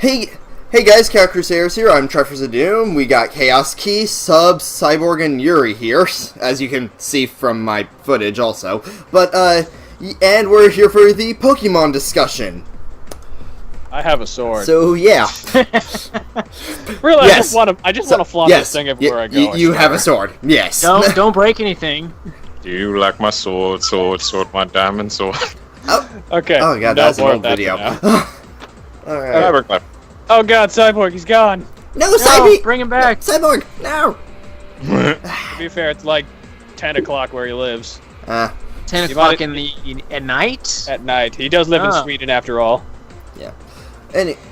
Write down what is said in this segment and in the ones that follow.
Hey guys, Crusaders here. I'm Triforce of Doom. We got Chaos Key, Sub, Cyborg, and Yuri here, as you can see from my footage also. But, and we're here for the Pokemon discussion. I have a sword. So, yeah. Really, yes. I just want to flaunt this thing everywhere I go. You have a sword, yes. Don't break anything. Do you like my sword, my diamond sword? Oh. Okay. Oh god, no that's an more old of that video. Alright. Cyborg. Oh god, Cyborg, he's gone. No, Cyborg! Bring him back. Cyborg, no! To be fair, it's like 10 o'clock where he lives. 10 o'clock at night? At night. He does live in Sweden after all. Yeah.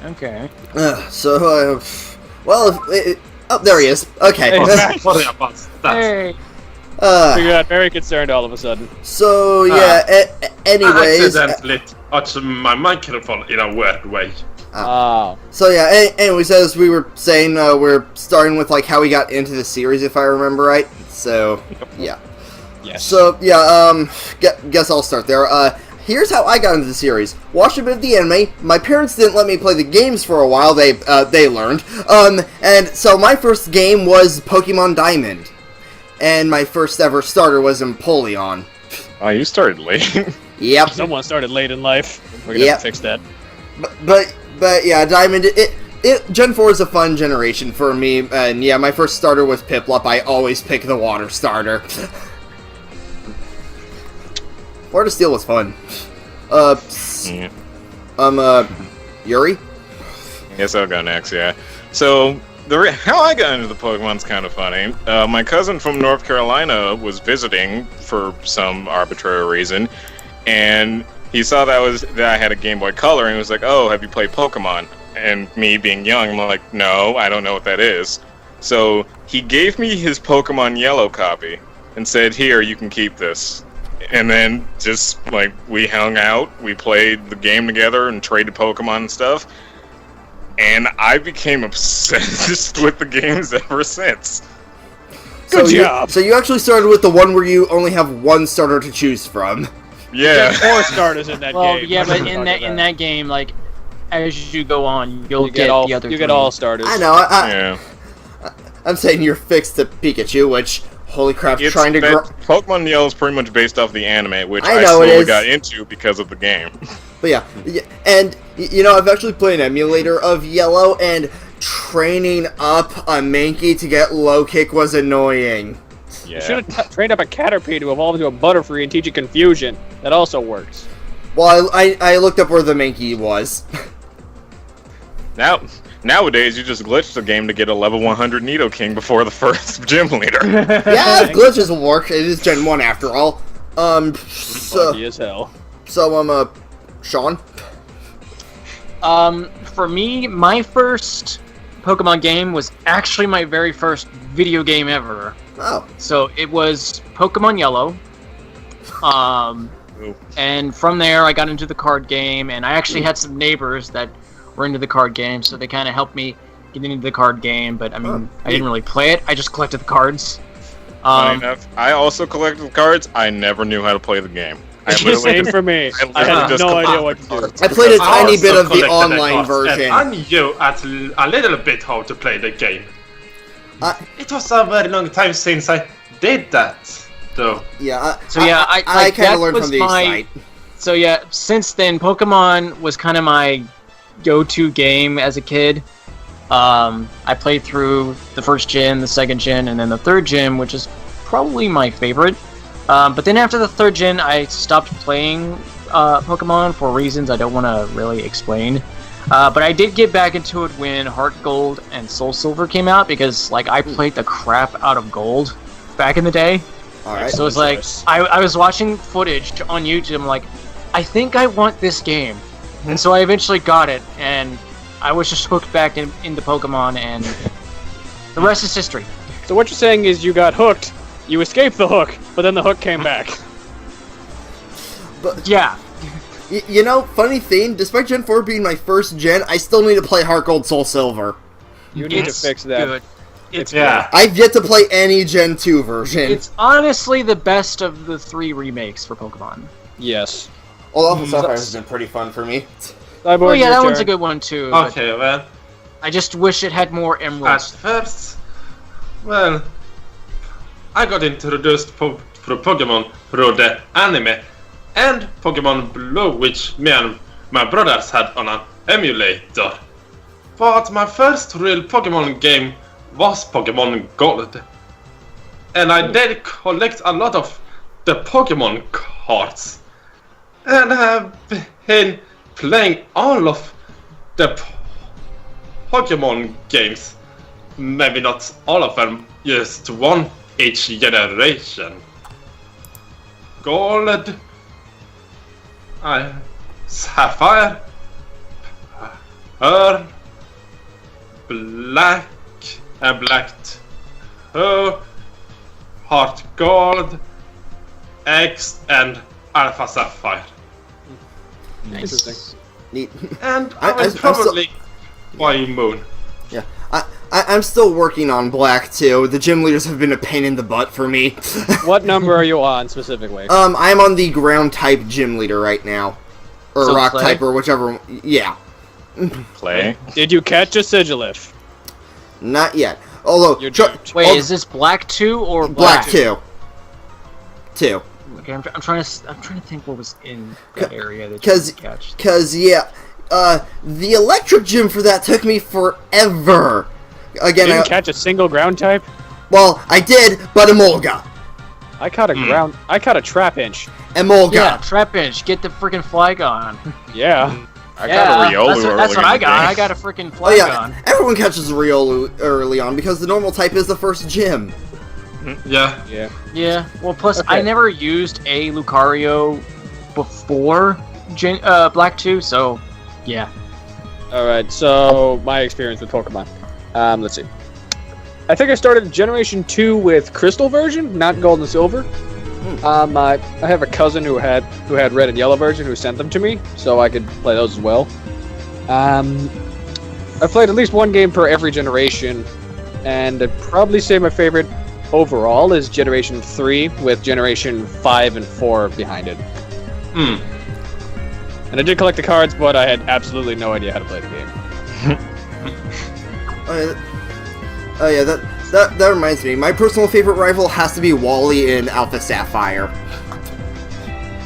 Okay. Well, there he is. Okay. Hey. We got very concerned all of a sudden. So, yeah, anyways... I accidentally touched my microphone in a weird way. So, yeah, anyways, as we were saying, we're starting with, like, how we got into the series, if I remember right. So, yeah. Yes. So, yeah, guess I'll start there. Here's how I got into the series. Watched a bit of the anime. My parents didn't let me play the games for a while, they learned. And so my first game was Pokemon Diamond. And my first ever starter was Empoleon. Oh, you started late. Yep. Someone started late in life. We're gonna have to fix that. But yeah, Diamond, Gen 4 is a fun generation for me, and yeah, my first starter was Piplup. I always pick the water starter. Water Steel was fun. Yuri? Yes, I'll go next, yeah. So, how I got into the Pokemon's kind of funny. My cousin from North Carolina was visiting for some arbitrary reason, and he saw that I had a Game Boy Color, and he was like, "Oh, have you played Pokemon?" And me being young, I'm like, "No, I don't know what that is." So he gave me his Pokemon Yellow copy and said, "Here, you can keep this." And then just like we hung out, we played the game together and traded Pokemon and stuff. And I became obsessed with the games ever since. Good job! So you actually started with the one where you only have one starter to choose from. Yeah. There are 4 starters in that game. Yeah, but in that game, like, as you go on, you'll get all, the other. You get all starters. I know. Yeah. I'm saying you're fixed to Pikachu, which, holy crap, trying to grow. Pokemon Yellow is pretty much based off the anime, which I I know slowly got into because of the game. But yeah, and you know, I've actually played an emulator of Yellow, and training up a Mankey to get low kick was annoying. Yeah. You should have trained up a Caterpie to evolve into a Butterfree and teach it Confusion. That also works. Well, I looked up where the Mankey was. Nowadays, you just glitch the game to get a level 100 Nidoking before the first gym leader. Yeah, glitches will work. It is Gen 1 after all. Lucky as hell. So, Sean? For me, my first Pokemon game was actually my very first video game ever. Oh. So it was Pokemon Yellow. And from there I got into the card game, and I actually had some neighbors that were into the card game, so they kind of helped me get into the card game, but I mean, I didn't really play it, I just collected the cards. Funny enough, I also collected the cards, I never knew how to play the game. Same for me. I had no idea what to do. I played a tiny bit of the online version. I knew a little bit how to play the game. It was a very long time since I did that, though. Yeah, I kind of learned from the site. So yeah, since then, Pokemon was kind of my go-to game as a kid. I played through the first gen, the second gen, and then the third gen, which is probably my favorite. But then after the third gen, I stopped playing Pokemon for reasons I don't want to really explain. But I did get back into it when Heart Gold and Soul Silver came out, because like I played the crap out of Gold back in the day. Alright. So it's like, I was watching footage on YouTube, I'm like, I think I want this game. And so I eventually got it, and I was just hooked back into Pokemon, and the rest is history. So what you're saying is you got hooked, you escaped the hook, but then the hook came back. But yeah. You know, funny thing, despite Gen 4 being my first gen, I still need to play Heart Gold Soul Silver. You need to fix that. Good. It's I've yet to play any Gen 2 version. It's honestly the best of the 3 remakes for Pokemon. Yes. Well, Alpha Sapphire has been pretty fun for me. Cyborg, Oh yeah, your that one's a turn. good one too. but Okay, well, I just wish it had more at emeralds. first, well, I got introduced through Pokemon through the anime and Pokemon Blue, which me and my brothers had on an emulator. But my first real Pokemon game was Pokemon Gold. And I did collect a lot of the Pokemon cards. And I've been playing all of the Pokemon games. Maybe not all of them, just one each generation. Gold, Sapphire, Pearl, Black, and Black 2, Heart Gold, X, and Alpha Sapphire. Interesting. Neat. And I'm I will still- probably buy Moon. Yeah, I'm still working on Black too. The gym leaders have been a pain in the butt for me. What number are you on specifically? I'm on the ground type gym leader right now, or So rock Clay? type, or whichever. Yeah, Clay. Did you catch a Sigilif? not yet. Although You're tr- duped. Wait, al- is this black 2 or Black 2. Okay, I'm trying to think what was in that area that you 'Cause- catch. Cause yeah, the electric gym for that took me forever. You Again, didn't catch a single ground type? well, I did, but Emolga. I caught a ground. I caught a Trapinch. Emolga. Yeah, Trapinch, get the freaking Flygon. Yeah. I yeah, got a Riolu that's early what in I the got. game. I got a freaking Oh yeah, Flygon. everyone catches Riolu early on because the normal type is the first gym. Yeah. Yeah. Yeah, well, plus Okay. I never used a Lucario before Black 2, so yeah. Alright, so my experience with Pokemon. Let's see. I think I started Generation 2 with Crystal version, not Gold and Silver. I have a cousin who had Red and Yellow version who sent them to me, so I could play those as well. I played at least one game per every generation, and I'd probably say my favorite overall is Generation 3, with Generation 5 and 4 behind it. Hmm. And I did collect the cards, but I had absolutely no idea how to play the game. Oh yeah, that reminds me. My personal favorite rival has to be Wally in Alpha Sapphire.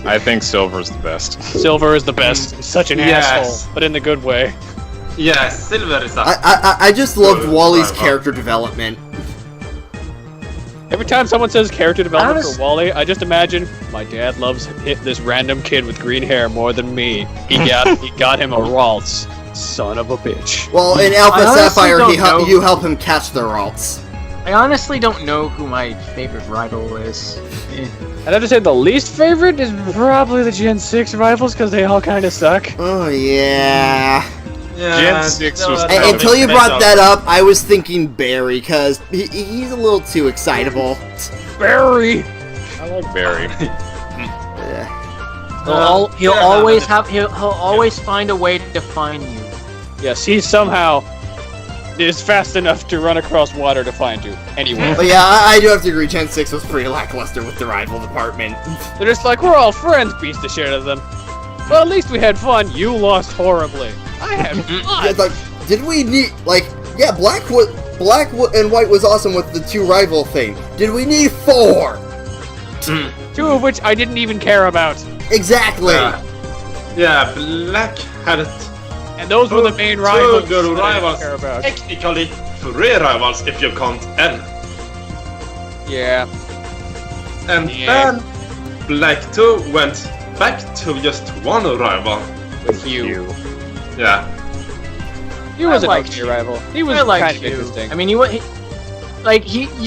I think Silver's the best. Silver is the best. He's such an Yes. asshole, but in the good way. Yeah, Silver is a... I just loved Wally's rival. character development. Every time someone says character development Honest- for Wally, I just imagine my dad loves this random kid with green hair more than me. He got him a Ralts. Son of a bitch. Well, in Alpha I honestly Sapphire, don't know. you help him catch the Ralts. I honestly don't know who my favorite rival is. I'd have to say the least favorite is probably the Gen 6 rivals because they all kind of suck. Oh yeah. Yeah, Gen 6 was no, kind no, of Until you no, brought no. that up, I was thinking Barry, because he's a little too excitable. Barry! I like Barry. Yeah. He'll always find a way to find you. Yes, he somehow is fast enough to run across water to find you. Anyway. But yeah, I do have to agree, Gen 6 was pretty lackluster with the rival department. They're just like, we're all friends, beats the shit out of them. Well, at least we had fun. You lost horribly. I had fun. Yeah, like, did we need, like, yeah, Black and White was awesome with the 2 rival thing. Did we need 4? 2 of which I didn't even care about. Exactly. Yeah, Black had it. And those were the main Two rivals good that I didn't rivals. care about. Technically, 3 rivals if you count N. Yeah. And Yeah. then Black 2 went back to just 1 rival. With you. Yeah. He was I an liked okay you. rival. He was I like kind of you. interesting. I mean, you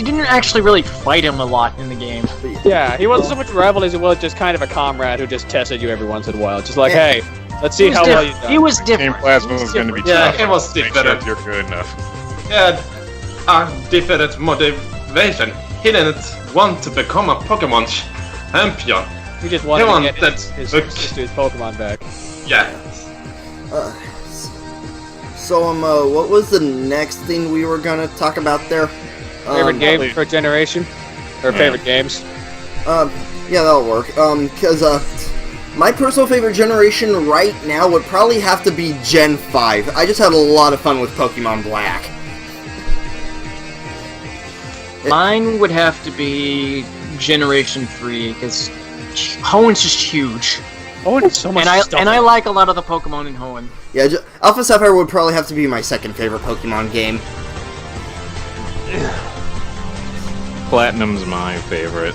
didn't actually really fight him a lot in the game. Yeah, he wasn't so much a rival as he was just kind of a comrade who just tested you every once in a while. Just like, Yeah. hey, let's see He was how well diff- you done. He was Team different. Plasma He was going to be Yeah, tough. it was Make sure different. you're good enough. Yeah, a different motivation. He didn't want to become a Pokemon champion. He just wanted Come on, to get that's- his okay. sister's Pokemon back. Yeah. So, what was the next thing we were gonna talk about there? Favorite game probably- for a generation? Or Yeah. favorite games? Yeah, that'll work. Cause, My personal favorite generation right now would probably have to be Gen 5. I just had a lot of fun with Pokemon Black. Mine would have to be Generation 3, because Hoenn's just huge. Oh, it's so much stuff. And I like a lot of the Pokemon in Hoenn. Yeah, Alpha Sapphire would probably have to be my second favorite Pokemon game. Platinum's my favorite.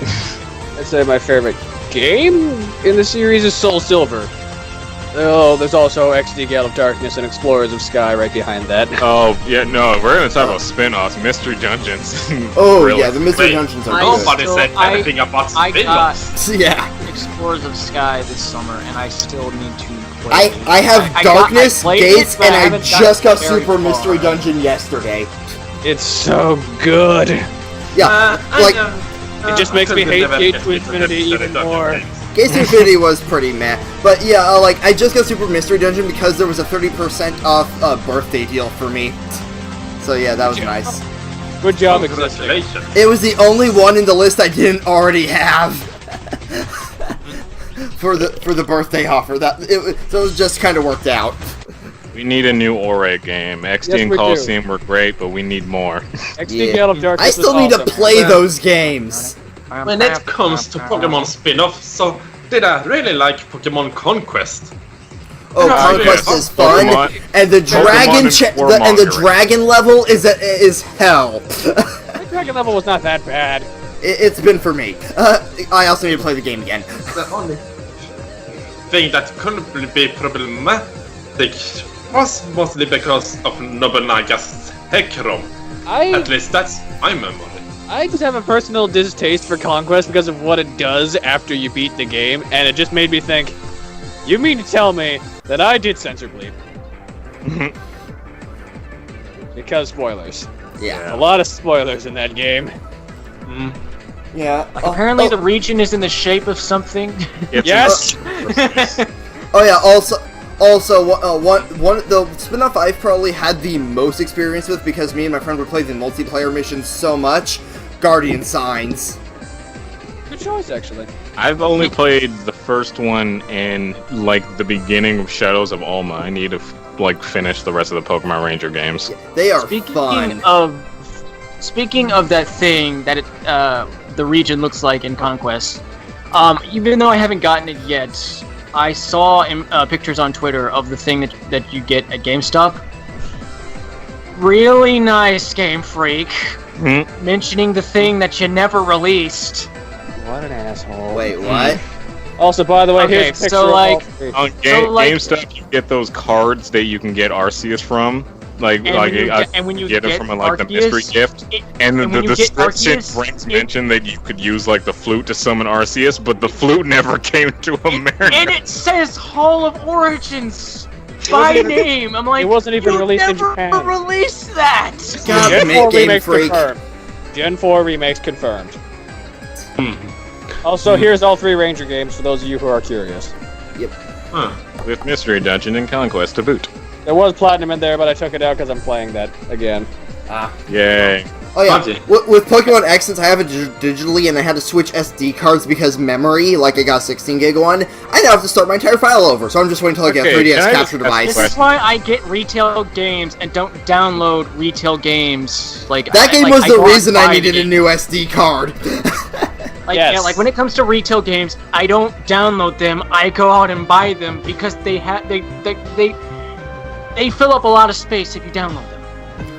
I'd say my favorite game in the series is Soul Silver. Oh, there's also XD Gale of Darkness and Explorers of Sky right behind that. Oh, yeah, no, we're gonna talk about spin-offs, Mystery Dungeons. Oh, Really? yeah, the Mystery Wait, Dungeons are Nobody still- said I- anything about I got spin-offs. good. Yeah. Explorers of Sky this summer, and I still need to play it. I have Darkness, played Gates, it, but and I haven't just got gotten very Super Mystery far. Dungeon yesterday. It's so good. Yeah, like, It just makes me hate Gate to Infinity even more. Gates to Infinity was pretty meh. But yeah, like, I just got Super Mystery Dungeon because there was a 30% off birthday deal for me. So yeah, that was nice. Good job, existing. Congratulations. It was the only one in the list I didn't already have. for the birthday offer. So it just kind of worked out. We need a new Ore game. XD Yes, and we Coliseum were great, but we need more. XD Yeah. Gale of Darkness I still is need to awesome. play those games. When it comes to Pokemon spin-off, so did I really like Pokemon Conquest? Oh, Yeah, Conquest yeah. is fun, Pokemon- and the dragon and and the warmongering. dragon level is hell. The dragon level was not that bad. It's been for me. I also need to play the game again. The only thing that could be problematic was mostly because of Nobunaga's Hecarim. At least that's my memory. I just have a personal distaste for Conquest because of what it does after you beat the game, and it just made me think, you mean to tell me that I did censor bleep? Because spoilers. Yeah. A lot of spoilers in that game. Yeah. Like, apparently the region is in the shape of something. It's Yes! Oh yeah. One the spin-off I've probably had the most experience with because me and my friend would play the multiplayer missions so much. Guardian Signs. Good choice, actually. I've only played the first one and like the beginning of Shadows of Alma. I need to finish the rest of the Pokemon Ranger games. They are Speaking fun. of that thing that the region looks like in Conquest, even though I haven't gotten it yet, I saw pictures on Twitter of the thing that you get at GameStop. Really nice, Game Freak. Mentioning the thing that you never released. What an asshole. Wait, what? Also, by the way, Okay, here's a picture so, of like- all three. On GameStop, you get those cards that you can get Arceus from. When you get it from the mystery gift, and the description brings mention that you could use like the flute to summon Arceus, but the flute never came to America. And it says Hall of Origins by name. I'm like, it wasn't even you released in never Japan. released that. God, Gen make 4 Game remakes Freak. confirmed. Gen 4 remakes confirmed. Also, here's all three Ranger games for those of you who are curious. With Mystery Dungeon and Conquest to boot. There was Platinum in there, but I took it out because I'm playing that again. Yay. Oh yeah, Okay. with Pokemon X, since I have it digitally and I had to switch SD cards because memory, like I got a 16 gig one, I now have to start my entire file over, so I'm just waiting until I get a Okay, 3DS can I capture just ask a device. This is why I get retail games and don't download retail games. Like That game like, was the go out and reason I buy needed the a new SD card. Like, Yes. yeah, like when it comes to retail games, I don't download them. I go out and buy them because they fill up a lot of space if you download them.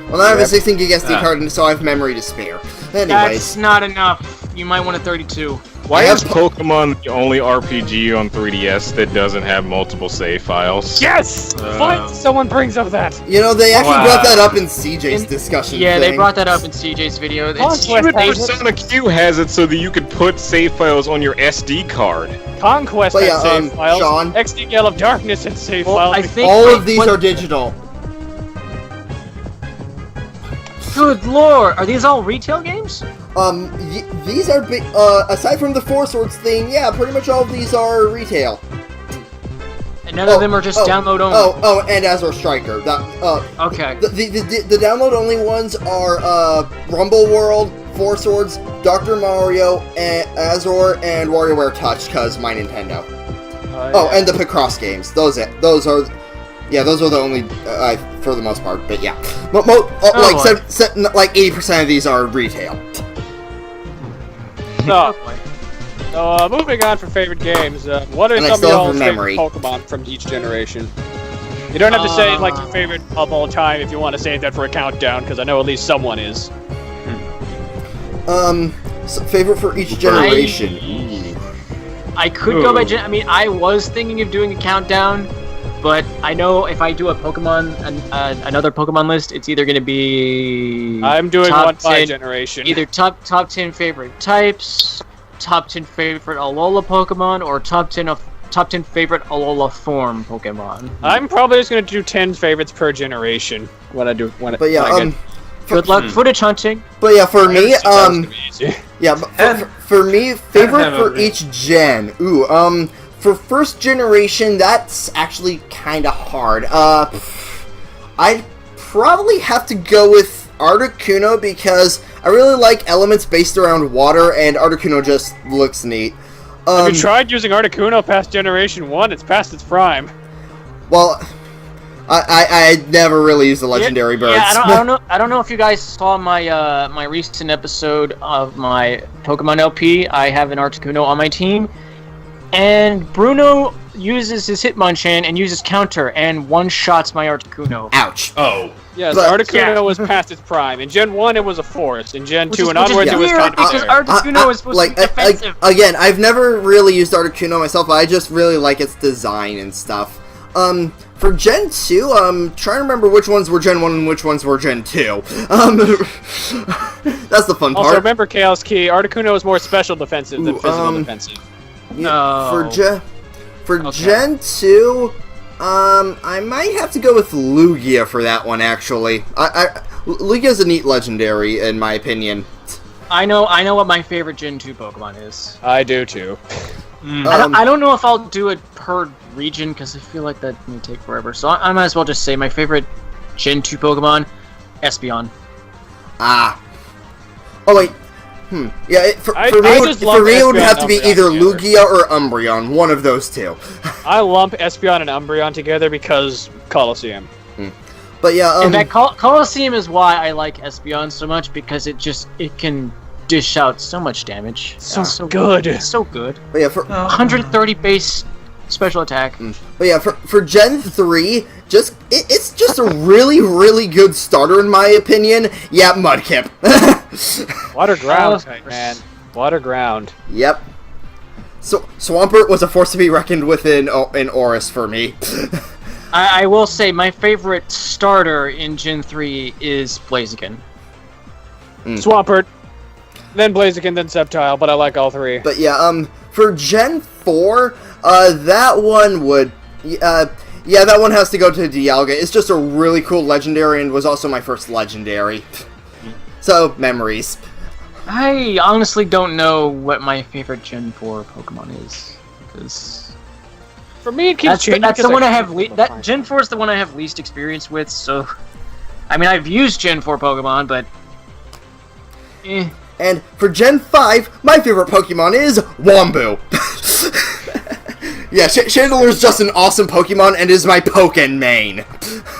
Well, now I have a 16 gig SD card, and so I have memory to spare. That's Anyways, not enough. You might want a 32. Why I have is Pokemon the only RPG on 3DS that doesn't have multiple save files? Yes! Finally, someone brings up that. you know, they actually Wow. brought that up in CJ's discussion Yeah, thing. they brought that up in CJ's video. It's, Conquest they, has it. Persona Q has it so that you could put save files on your SD card. Conquest But has yeah, save files. Sean? XD Gale of Darkness has save Well, files. I think All like, of these what- are digital. Good lord, are these all retail games? These are aside from the Four Swords thing, yeah, pretty much all of these are retail. And none of them are just download only. And Azure Striker. Okay. The download only ones are Rumble World, Four Swords, Dr. Mario, and Azure, and WarioWare Touch, cause my Nintendo. Oh, and the Picross games. Those are the only for the most part. But yeah, like 80% of these are retail. So, moving on from favorite games, what are And I some of still have y'all's memory. favorite Pokemon from each generation? You don't have to say like your favorite of all time if you want to save that for a countdown, because I know at least someone is. So favorite for each generation. I could go by I mean, I was thinking of doing a countdown, but I know if I do a Pokemon, another Pokemon list, it's either going to be... I'm doing top one by 10 generation. Either top 10 favorite types, top 10 favorite Alola Pokemon, or top 10 favorite Alola form Pokemon. I'm probably just going to do 10 favorites per generation when I do... But yeah, good luck footage hunting. But yeah, for me, yeah, but for me, favorite for each gen. Ooh, for first generation, that's actually kind of hard. I'd probably have to go with Articuno because I really like elements based around water, and Articuno just looks neat. Have you tried using Articuno past Generation 1? It's past its prime. Well, I never really used the legendary birds. Yeah, I don't know if you guys saw my my recent episode of my Pokemon LP. I have an Articuno on my team, and Bruno uses his Hitmonchan and uses counter and one-shots my Articuno. Ouch. Oh. Yes, Articuno was past its prime. In Gen 1, it was a forest. In Gen 2 and onwards, it was kind of because Articuno is supposed to be defensive. Again, I've never really used Articuno myself, but I just really like its design and stuff. For Gen 2, trying to remember which ones were Gen 1 and which ones were Gen 2. That's the fun part. Also, remember Chaos Key, Articuno is more special defensive than physical defensive. Yeah, for Gen 2, I might have to go with Lugia for that one, actually. Lugia's a neat legendary, in my opinion. I know what my favorite Gen 2 Pokemon is. I do, too. I don't know if I'll do it per region, because I feel like that may take forever. So I might as well just say my favorite Gen 2 Pokemon, Espeon. Ah. Oh, wait. Yeah, for me, it would have to be either Lugia or Umbreon, one of those two. I lump Espeon and Umbreon together because Colosseum. But yeah, and that Colosseum is why I like Espeon so much, because it can dish out so much damage. So good. It's so good. But yeah, for 130 base special attack. But yeah, for Gen 3, it's just a really, really good starter in my opinion. Yeah, Mudkip. Water ground type, man. Water ground. Yep. So Swampert was a force to be reckoned with in Oris for me. I will say my favorite starter in Gen 3 is Blaziken. Swampert, then Blaziken, then Sceptile, but I like all three. But yeah, for Gen 4, that one would... yeah, that one has to go to Dialga. It's just a really cool legendary and was also my first legendary. So, memories. I honestly don't know what my favorite Gen 4 Pokemon is, because for me it keeps changing. That's the one I have. Gen 4 is the one I have least experience with. So, I mean, I've used Gen 4 Pokemon, but And for Gen 5, my favorite Pokemon is Wombu. Yeah, Chandeler's just an awesome Pokemon and is my Pokken main.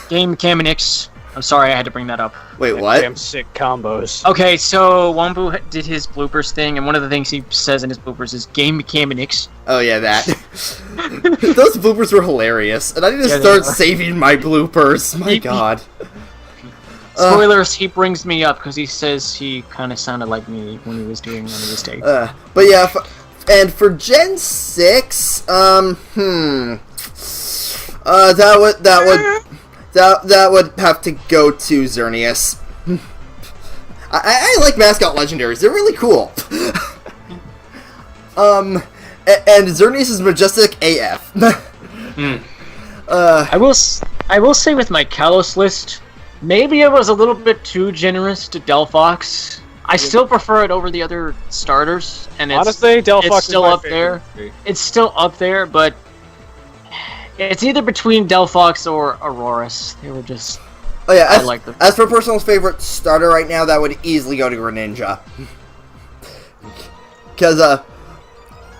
Game mechanics. I'm sorry, I had to bring that up. Wait, what? Damn sick combos. Okay, so Wombu did his bloopers thing, and one of the things he says in his bloopers is game mechanics. Oh yeah, that. Those bloopers were hilarious, and I need to start saving my bloopers. My God. Spoilers, he brings me up because he says he kind of sounded like me when he was doing one of his takes. But yeah, and for Gen 6, that would have to go to Xerneas. I like mascot legendaries. They're really cool. And Xerneas is majestic AF. I will say with my Kalos list, maybe it was a little bit too generous to Delphox. I still prefer it over the other starters, and honestly, Delphox it's still is my up favorite. there. It's still up there, but it's either between Delphox or Aurorus. They were just. Oh yeah, as for personal favorite starter right now, that would easily go to Greninja. Because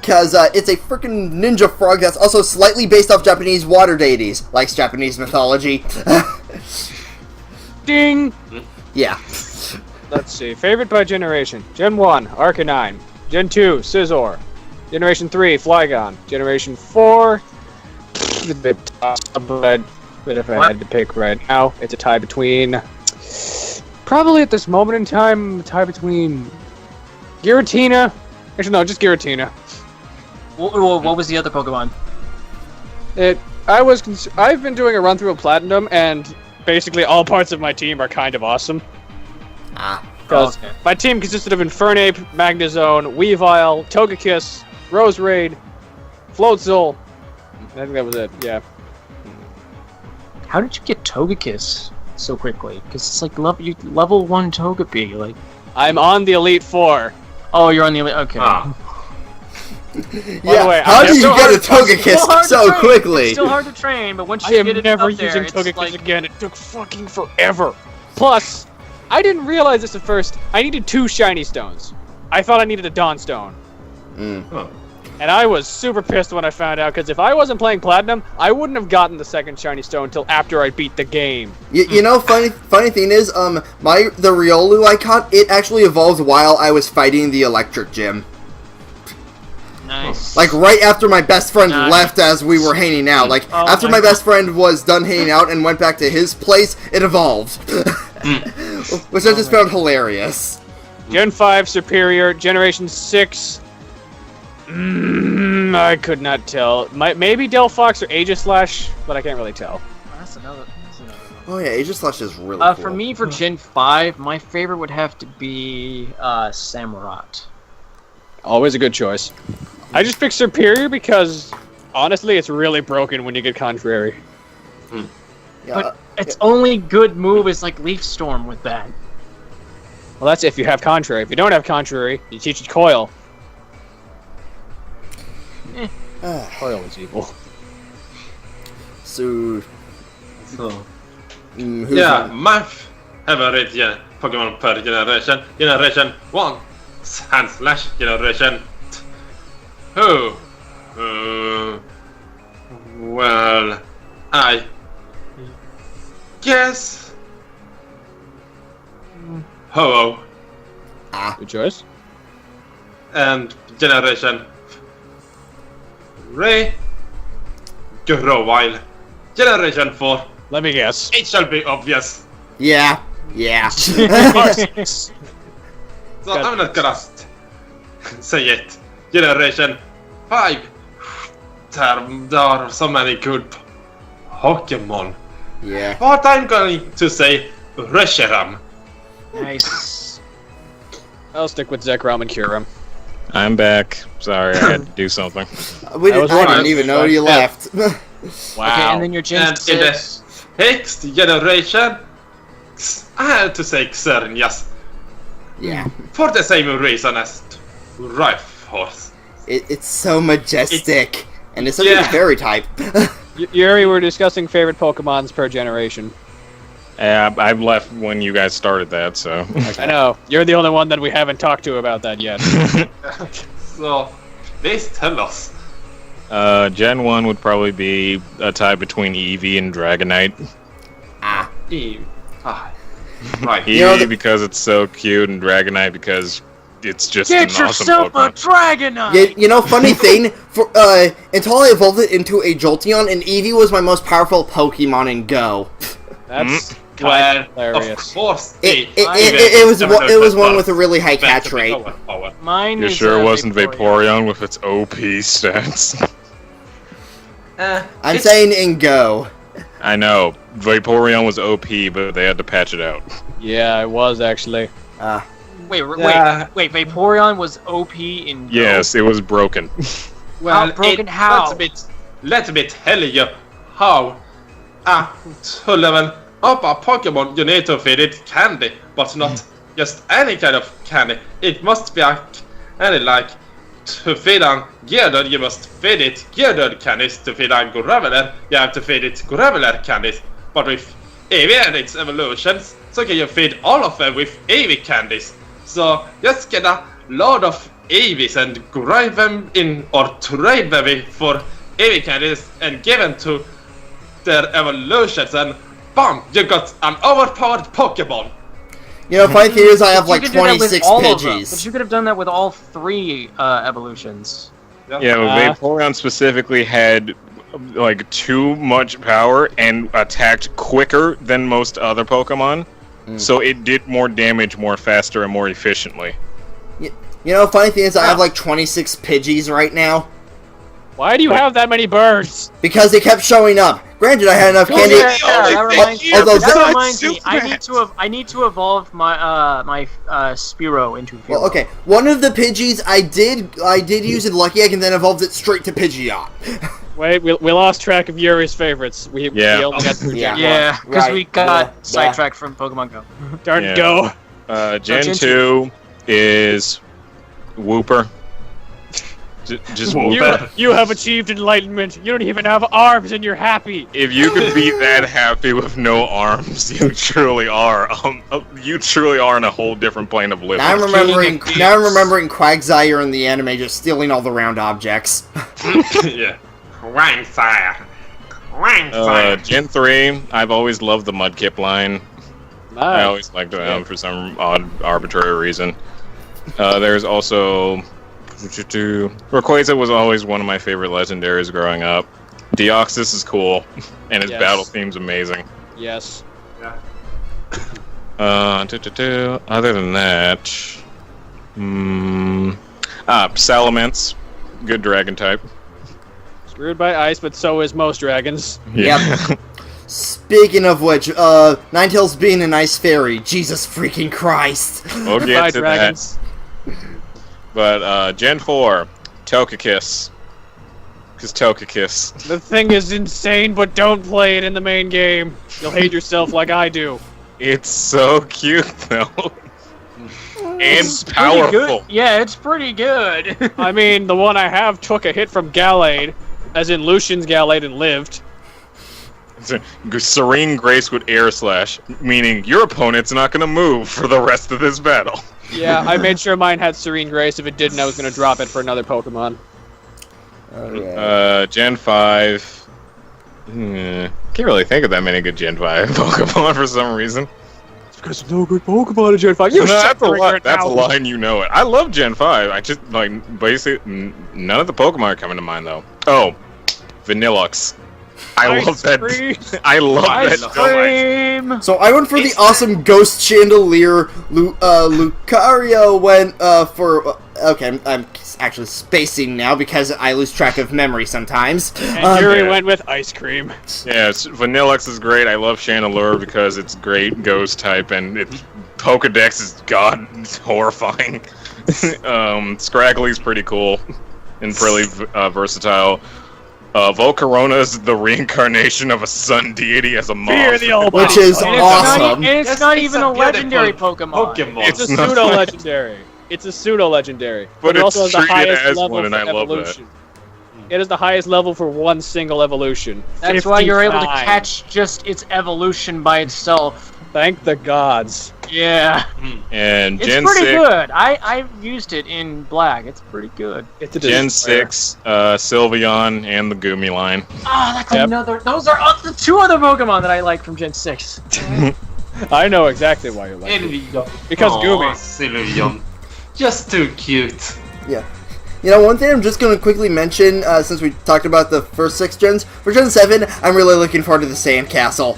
because it's a freaking ninja frog that's also slightly based off Japanese water deities. Likes Japanese mythology. Ding! Yeah. Let's see. Favorite by generation. Gen 1, Arcanine. Gen 2, Scizor. Generation 3, Flygon. Generation 4, a bit tough, but if I had to pick right now, it's a tie between... Probably at this moment in time, a tie between Giratina. Actually, no, just Giratina. What was the other Pokemon? I've been doing a run through of Platinum, and basically all parts of my team are kind of awesome. Because my team consisted of Infernape, Magnezone, Weavile, Togekiss, Roserade, Floatzel. I think that was it. Yeah. How did you get Togekiss so quickly? Because it's like level 1 Togepi. Like, I'm on the Elite Four. oh, you're on the Elite. Okay. Yeah. way, How did you still get a It's still Togekiss hard to so train. quickly? It's still hard to train, but once I you am get it never up there, using it's Togekiss like, again. It took fucking forever. Plus, I didn't realize this at first. I needed 2 shiny stones. I thought I needed a Dawn Stone. Huh. And I was super pissed when I found out, because if I wasn't playing Platinum, I wouldn't have gotten the second shiny stone until after I beat the game. You know, funny thing is, the Riolu I caught, it actually evolved while I was fighting the Electric Gym. nice. Like, right after my best friend Nice. left as we were hanging out. Like, Oh after my my best friend was done hanging out and went back to his place, it evolved. Which I just found hilarious. Gen 5 Superior, Generation 6... I could not tell. Maybe Delphox or Aegislash, but I can't really tell. That's another one. Oh yeah, Aegislash is really cool. For me, for Gen 5, my favorite would have to be Samurott. Always a good choice. I just picked Superior because, honestly, it's really broken when you get Contrary. Yeah, But its only good move is like Leaf Storm with that. Well, that's if you have Contrary. If you don't have Contrary, you teach it Coil. Coil is evil. So, So, who's yeah, on? my favorite Pokemon per generation. Generation 1, Sandslash. Generation 2. Well, I guess Ho-Oh. Good choice. And Generation 3, Yurigurl. Generation 4, Let me guess. it shall be obvious. Yeah. So I'm not gonna say it. Generation 5, there are so many good Pokemon. Yeah. But I'm going to say Reshiram. Nice. I'll stick with Zekrom and Kyurem. I'm back. Sorry, I had to do something. I was didn't wondering. even know you left. Wow. Okay, and then your Gen And in the 6. 6th generation, I had to say Xerneas. Yeah. For the same reason as Triforce. It's so majestic. And it's such Yeah. a fairy type. Yuri, we're discussing favorite Pokemons per generation. I've left when you guys started that, so. I know. You're the only one that we haven't talked to about that yet. So, please tell us. Gen 1 would probably be a tie between Eevee and Dragonite. Eve. Ah, right. You know, Eevee because it's so cute, and Dragonite because it's just Get an awesome yourself a Pokemon. Dragonite! You know, funny thing, until I evolved it into a Jolteon, and Eevee was my most powerful Pokemon in Go. That's Well, kind of of hilarious. course, It was one with a really high catch rate. Mine You is sure it wasn't Vaporeon. Vaporeon with its OP stats? I'm saying in Go. I know. Vaporeon was OP, but they had to patch it out. Yeah, it was actually. Wait, Yeah. wait, Vaporeon was OP in Go? Yes, it was broken. Well, broken how? Let me tell you how. To level up a Pokemon, you need to feed it candy, but not just any kind of candy. It must be like to feed on Gyarados, you must feed it Gyarados candies. To feed on Graveler, you have to feed it Graveler candies. But with Eevee and its evolutions, so can you feed all of them with Eevee candies. So just get a load of Avis and grind them in or trade them for Eevee candies and give them to their evolutions, and BAM! You got an overpowered Pokemon! You know, funny thing is, I have You like could do that with 26 all of them, Pidgeys. but you could have done that with all 3 evolutions. Yeah, Vaporeon specifically had like too much power and attacked quicker than most other Pokemon, so it did more damage more faster and more efficiently. You know, funny thing is, I have like 26 Pidgeys right now. Why do you have that many birds? Because they kept showing up. Granted, I had enough candy. That reminds me. I need to evolve my my Spearow into Fearow. Well, okay. One of the Pidgeys I did use in Lucky Egg and then evolved it straight to Pidgeot. Wait, we lost track of Yuri's favorites. We only got through Gen 1. Yeah, because we got Yeah. sidetracked from Pokemon Go. Darn Yeah. Go. Gen 2 is Wooper. Just Wooper. You have achieved enlightenment. You don't even have arms and you're happy. If you could be that happy with no arms, you truly are. You truly are in a whole different plane of living. Now I'm remembering Quagsire in the anime just stealing all the round objects. Yeah. Quagsire. Gen 3, I've always loved the Mudkip line. I Nice. always liked them for some odd, arbitrary reason. There's also... Rayquaza was always one of my favorite legendaries growing up. Deoxys is cool, and his Yes. battle theme's amazing. Yes. Other than that... Salamence. Good dragon type. Screwed by ice, but so is most dragons. Yep. Speaking of which, Ninetales being an ice fairy, Jesus freaking Christ. We'll Goodbye, get to dragons. that. But, Gen 4, Togekiss. Because Togekiss. The thing is insane, but don't play it in the main game. You'll hate yourself like I do. It's so cute, though. And Pretty powerful. good. Yeah, it's pretty good. I mean, the one I have took a hit from Gallade, as in Lucian's Gallade, and lived. Serene Grace with Air Slash, meaning your opponent's not going to move for the rest of this battle. Yeah, I made sure mine had Serene Grace. If it didn't, I was going to drop it for another Pokemon. Gen 5... can't really think of that many good Gen 5 Pokemon for some reason. It's because there's no good Pokemon in Gen 5. You That's a right That's a now. line, you know it. I love Gen 5. I just, like, basically... None of the Pokemon are coming to mind, though. Oh, Vanillux. I love that. I love that so much. So I went for the awesome Ghost Chandelier. Lucario went for... okay, I'm actually spacing now because I lose track of memory sometimes. And Yuri went with ice cream. Yeah, Vanillux is great. I love Chandelure because it's great ghost type and its Pokedex is it's horrifying. Scraggly's pretty cool and really versatile. Volcarona is the reincarnation of a sun deity as a monster. Which is awesome. And it's not even a legendary Pokemon. It's a pseudo-legendary. It's a pseudo-legendary. But it also has it's the treated highest as level one, and for I love that. evolution. It is the highest level for one single evolution. That's why you're able to 55. catch just its evolution by itself. Thank the gods. Yeah. And It's Gen pretty 6, good. I've used it in Black. It's pretty good. It's a Gen destroyer. 6, Sylveon, and the Goomy line. Oh, that's Yep. another. Those are the 2 other Pokemon that I like from Gen 6. I know exactly why you like it. Envy. Because Aw, Goomy. Sylveon. Just too cute. Yeah. You know, one thing I'm just going to quickly mention, since we talked about the first 6 gens, for Gen 7, I'm really looking forward to the Sandcastle.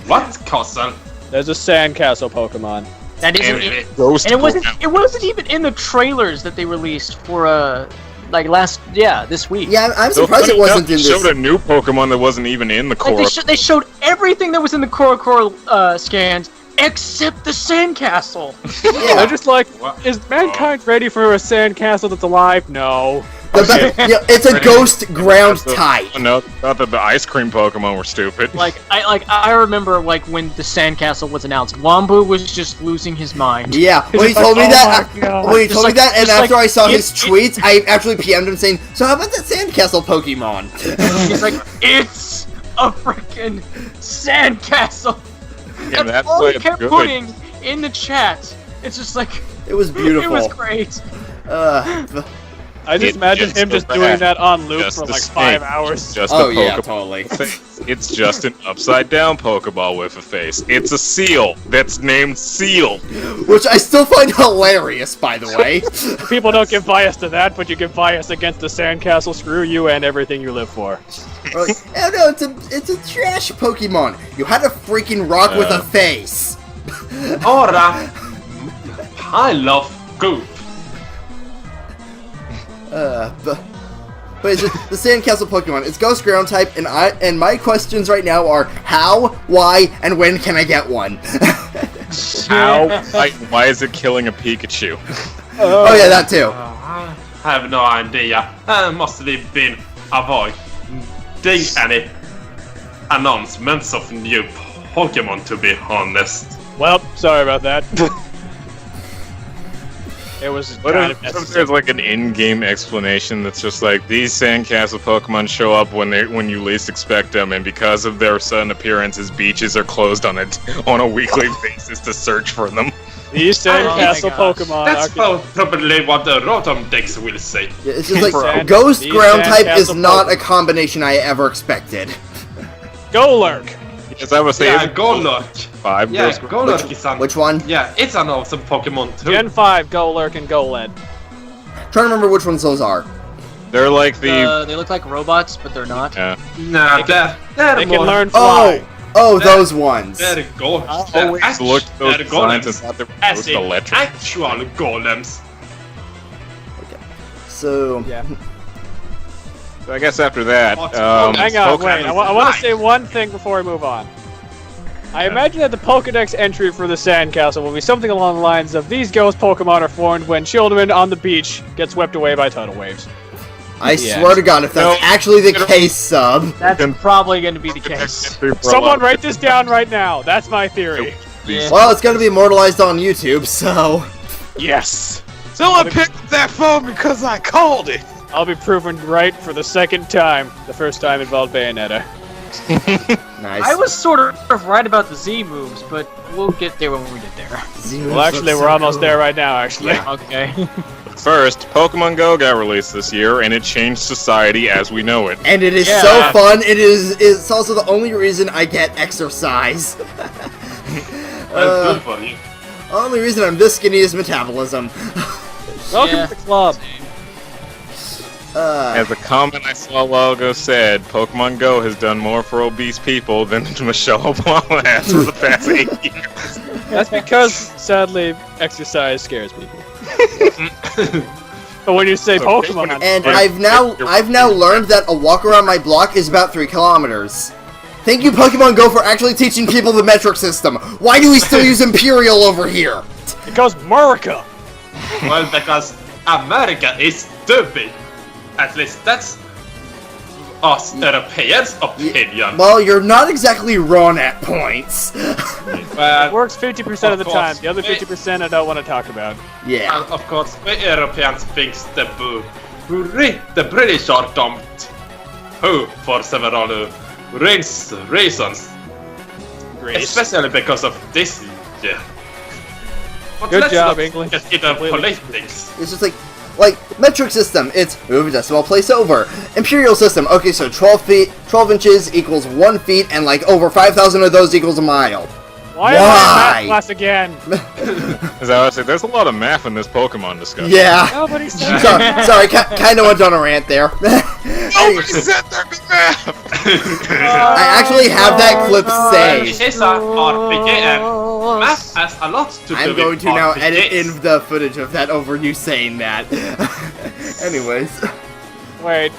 What castle? There's a Sandcastle Pokemon. That isn't Envy. it. Ghost And it wasn't even in the trailers that they released for this week. Yeah, I'm surprised it wasn't in They showed this. a new Pokemon that wasn't even in the core. Like they showed everything that was in the Core scans except the Sandcastle. They're just like, What? is mankind ready for a Sandcastle that's alive? No. It's a ghost ground type. No, thought that the ice cream Pokemon were stupid. I remember when the Sandcastle was announced, Wombu was just losing his mind. Yeah, when he just told me like, that, oh my God. when he Just told me like- that, and just after like, I saw it- his tweets, I actually PM'd him saying, "So how about that Sandcastle Pokemon?" He's like, it's a freaking Sandcastle. Yeah, That's that's all why he it's kept good. putting in the chat. It's just like, It was beautiful. It was great. I just imagine him just doing that on loop Just for the like snake. 5 hours. Just Oh a yeah, Pokeball totally. face. It's just an upside down Pokeball with a face. It's a seal that's named Seal. Which I still find hilarious, by the way. People don't give bias to that, but you give bias against the sandcastle. Screw you and everything you live for. Like, oh no, it's a trash Pokemon. You had a freaking rock with a face. Ora, I love goop. But it's just the Sandcastle Pokemon. It's Ghost Ground type, and my questions right now are how, why, and when can I get one? How? Why is it killing a Pikachu? Oh yeah, that too. I have no idea. Must have been avoiding any announcements of new Pokemon, to be honest. Well, sorry about that. It was kind of necessary. There's like an in-game explanation that's just like these Sandcastle Pokemon show up when you least expect them, and because of their sudden appearances, beaches are closed on a weekly basis to search for them. These Sandcastle gosh. Pokemon That's are... probably what the Rotom Dex will say. Yeah, it's just like Sand- Ghost these Ground type is Sandcastle not a Pokemon. combination I ever expected. Golurk! As I was saying, Yeah, Golurk. 5 Yeah, Ghost Golurk is an... Which one? Yeah, it's an awesome Pokemon too. Gen 5, Golurk, and Goled. Trying to remember which ones those are. They're like the They look like robots, but they're not. Nah, they're They can more... learn fly. Oh, those ones. They're golems. I always looked at those They're designs and golems. thought they were As most in electric. actual golems. So, Yeah. So I guess after that, Hang on, Pokemon- wait. I want to say one thing before we move on. I imagine that the Pokedex entry for the Sandcastle will be something along the lines of these ghost Pokemon are formed when children on the beach get swept away by tidal waves. I Yeah. swear to God, if that's No, actually the it'll- case, sub. That's probably going to be the case. Someone write this down right now. That's my theory. Yeah. Well, it's gonna be immortalized on YouTube, so... Yes. Someone picked up that phone because I called it. I'll be proven right for the second time. The first time involved Bayonetta. Nice. I was sort of right about the Z moves, but we'll get there when we get there. Well, actually, we're almost there right now, actually. Okay. First, Pokemon Go got released this year, and it changed society as we know it. And it is Yeah. so fun. It's also the only reason I get exercise. That's good for you. Only reason I'm this skinny is metabolism. Welcome Yeah. to the club. As a comment I saw a while ago said, Pokemon Go has done more for obese people than Michelle Obama has for the past 8 years. That's because, sadly, exercise scares people. But when you say So Pokemon, And Yeah. I've now learned that a walk around my block is about 3 kilometers. Thank you, Pokemon Go, for actually teaching people the metric system. Why do we still use Imperial over here? because America. Well, because America is stupid. At least that's us Europeans' opinion. Well, you're not exactly wrong at points. It Well, works 50% of the Of time. course. The other 50% I don't want to talk about. Yeah. and of course, we Europeans think the British are dumped. Who, for several reasons, Greece. especially because of this. Yeah. But Good let's job, not English. get into politics. It's just like metric system, it's move a decimal place over. Imperial system, okay, so 12 inches equals 1 feet, and like over 5,000 of those equals a mile. Why am I in Why? math class again? As I was saying, there's a lot of math in this Pokemon discussion. Yeah. Nobody said Sorry, kind of went on a rant there. Nobody said there be math. I actually have that clip saved. It is an RPG and math has a lot to do I'm with going to now RPGs. edit in the footage of that over you saying that. Anyways. Wait,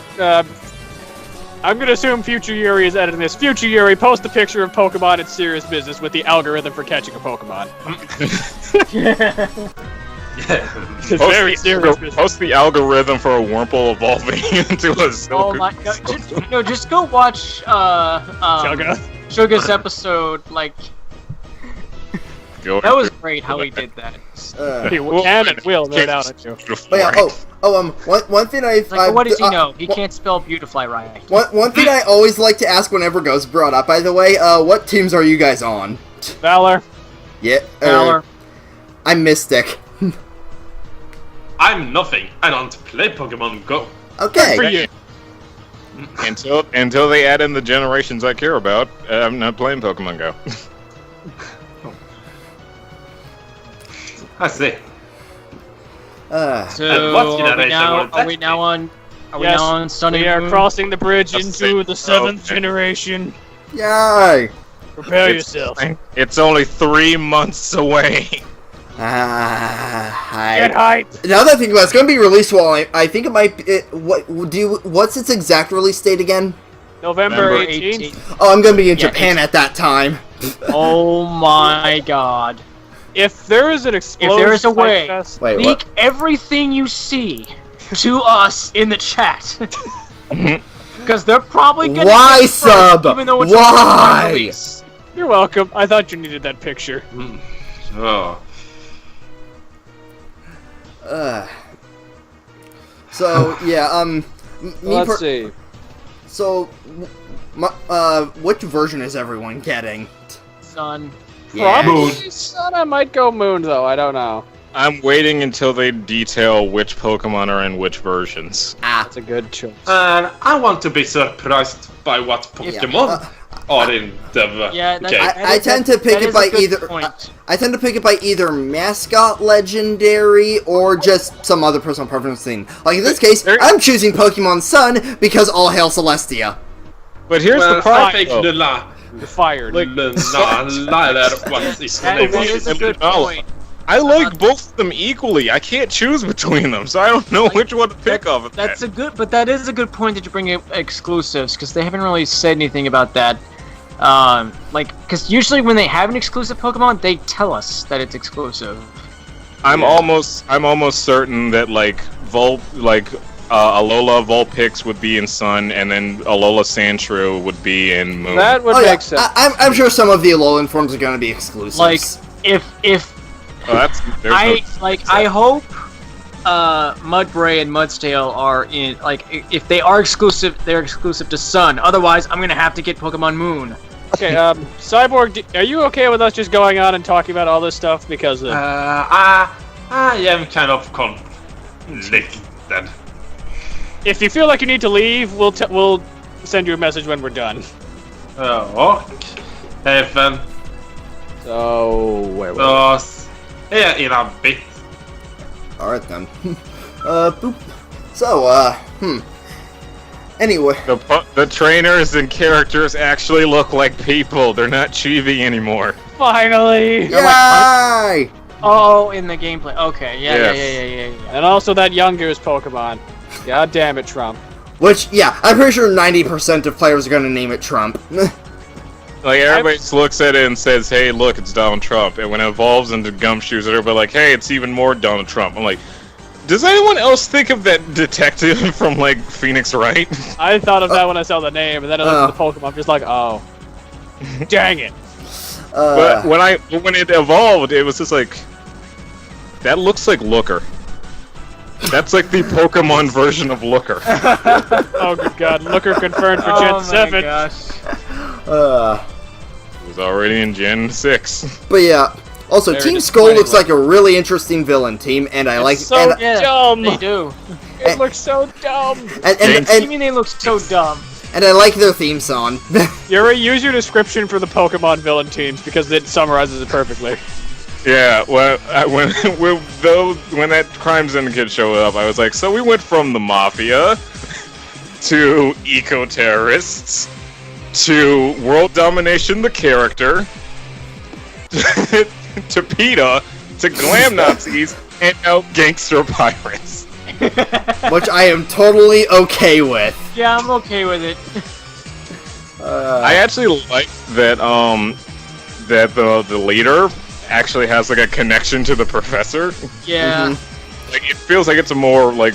I'm gonna assume Future Yuri is editing this. Future Yuri, post a picture of Pokemon in serious business with the algorithm for catching a Pokemon. It's very serious business. Post the algorithm for a Wurmple evolving into a Silcoon. Oh my god! Just go watch Chugga. Suga's episode. Like Go that was great how he did that. He can and will, no doubt. I do. But yeah, one thing It's like, what does he know? He can't spell beautifly right. One thing I always like to ask whenever Ghost brought up, by the way, what teams are you guys on? Valor. Yeah, Valor. I'm Mystic. I'm nothing. I don't play Pokemon Go. Okay. For you. Until they add in the generations I care about, I'm not playing Pokemon Go. I see. So And what are we generation now? would that Are we now on? Are we Yes, now on Sun and We are Moon? crossing the bridge That's into it. the 7th Okay. generation. Yay! Prepare It's- yourself. It's only 3 months away. Get Hi. hyped. Now that I think about it, it's going to be released well. I think it might be... what's its exact release date again? November November 18th. Oh, I'm going to be in Yeah, Japan at that time. Oh my god! If there is an explosion, If there is a way, fest, Wait, leak what? everything you see to us in the chat. Because they're probably gonna Why, get it first, sub? even though it's Why? a release. you're welcome. I thought you needed that picture. Oh. So, yeah, Let's see. So, which version is everyone getting? Son. Yeah. Probably Sun. I might go Moon though. I don't know. I'm waiting until they detail which Pokemon are in which versions. That's a good choice. And I want to be surprised by what Pokemon are in the Yeah, that, game. I tend to pick that it is by a good either. point. I tend to pick it by either mascot legendary or just some other personal preference thing. Like in this case, I'm choosing Pokemon Sun because all hail Celestia. But here's Well, the I problem. think though. You're fired. Like, what is his That name? is a good No. point. I like both of them equally. I can't choose between them, so I don't know which one to pick of it. That's a good, but that is a good point that you bring up exclusives because they haven't really said anything about that. Because usually when they have an exclusive Pokemon, they tell us that it's exclusive. I'm almost certain that Alola Vulpix would be in Sun, and then Alola Sandshrew would be in Moon. That would Oh yeah, make sense. I'm sure some of the Alolan forms are going to be exclusives. Like if I hope Mudbray and Mudsdale are in, if they are exclusive, they're exclusive to Sun. Otherwise, I'm gonna have to get Pokemon Moon. Okay, Cyborg, are you okay with us just going on and talking about all this stuff? Because I am kind of conflicted. if you feel like you need to leave, we'll send you a message when we're done. Okay, then. So wait. Here in a bit. Alright then. Boop. So, Anyway. The trainers and characters actually look like people. They're not chibi anymore. Finally. Yay! Oh, in the gameplay. Okay, yeah. And also that younger's Pokemon. God damn it, Trump. Which, yeah, I'm pretty sure 90% of players are going to name it Trump. Like, everybody just looks at it and says, hey, look, it's Donald Trump. And when it evolves into Gumshoes, everybody like, hey, it's even more Donald Trump. I'm like, does anyone else think of that detective from, like, Phoenix Wright? I thought of that when I saw the name, and then I looked at the Pokemon, I'm just like, oh. Dang it. But when it evolved, it was just like, that looks like Looker. That's like the Pokemon version of Looker. Oh, good God. Looker confirmed for Gen 7. Gosh. It was already in Gen 6. But yeah, also, Very Team Skull looks disappointing. like a really interesting villain team, and I like... So and, dumb. They do. It looks so dumb. What do you and, mean they look so dumb? and I like their theme song. Yuri, use your description for the Pokemon villain teams, because it summarizes it perfectly. Yeah, well, when that Crime Syndicate showed up, I was like, so we went from the Mafia to eco-terrorists to World Domination the character to PETA to Glam Nazis and now Gangster Pirates. Which I am totally okay with. Yeah, I'm okay with it. I actually like that that the leader actually has like a connection to the professor. Yeah. Like it feels like it's a more like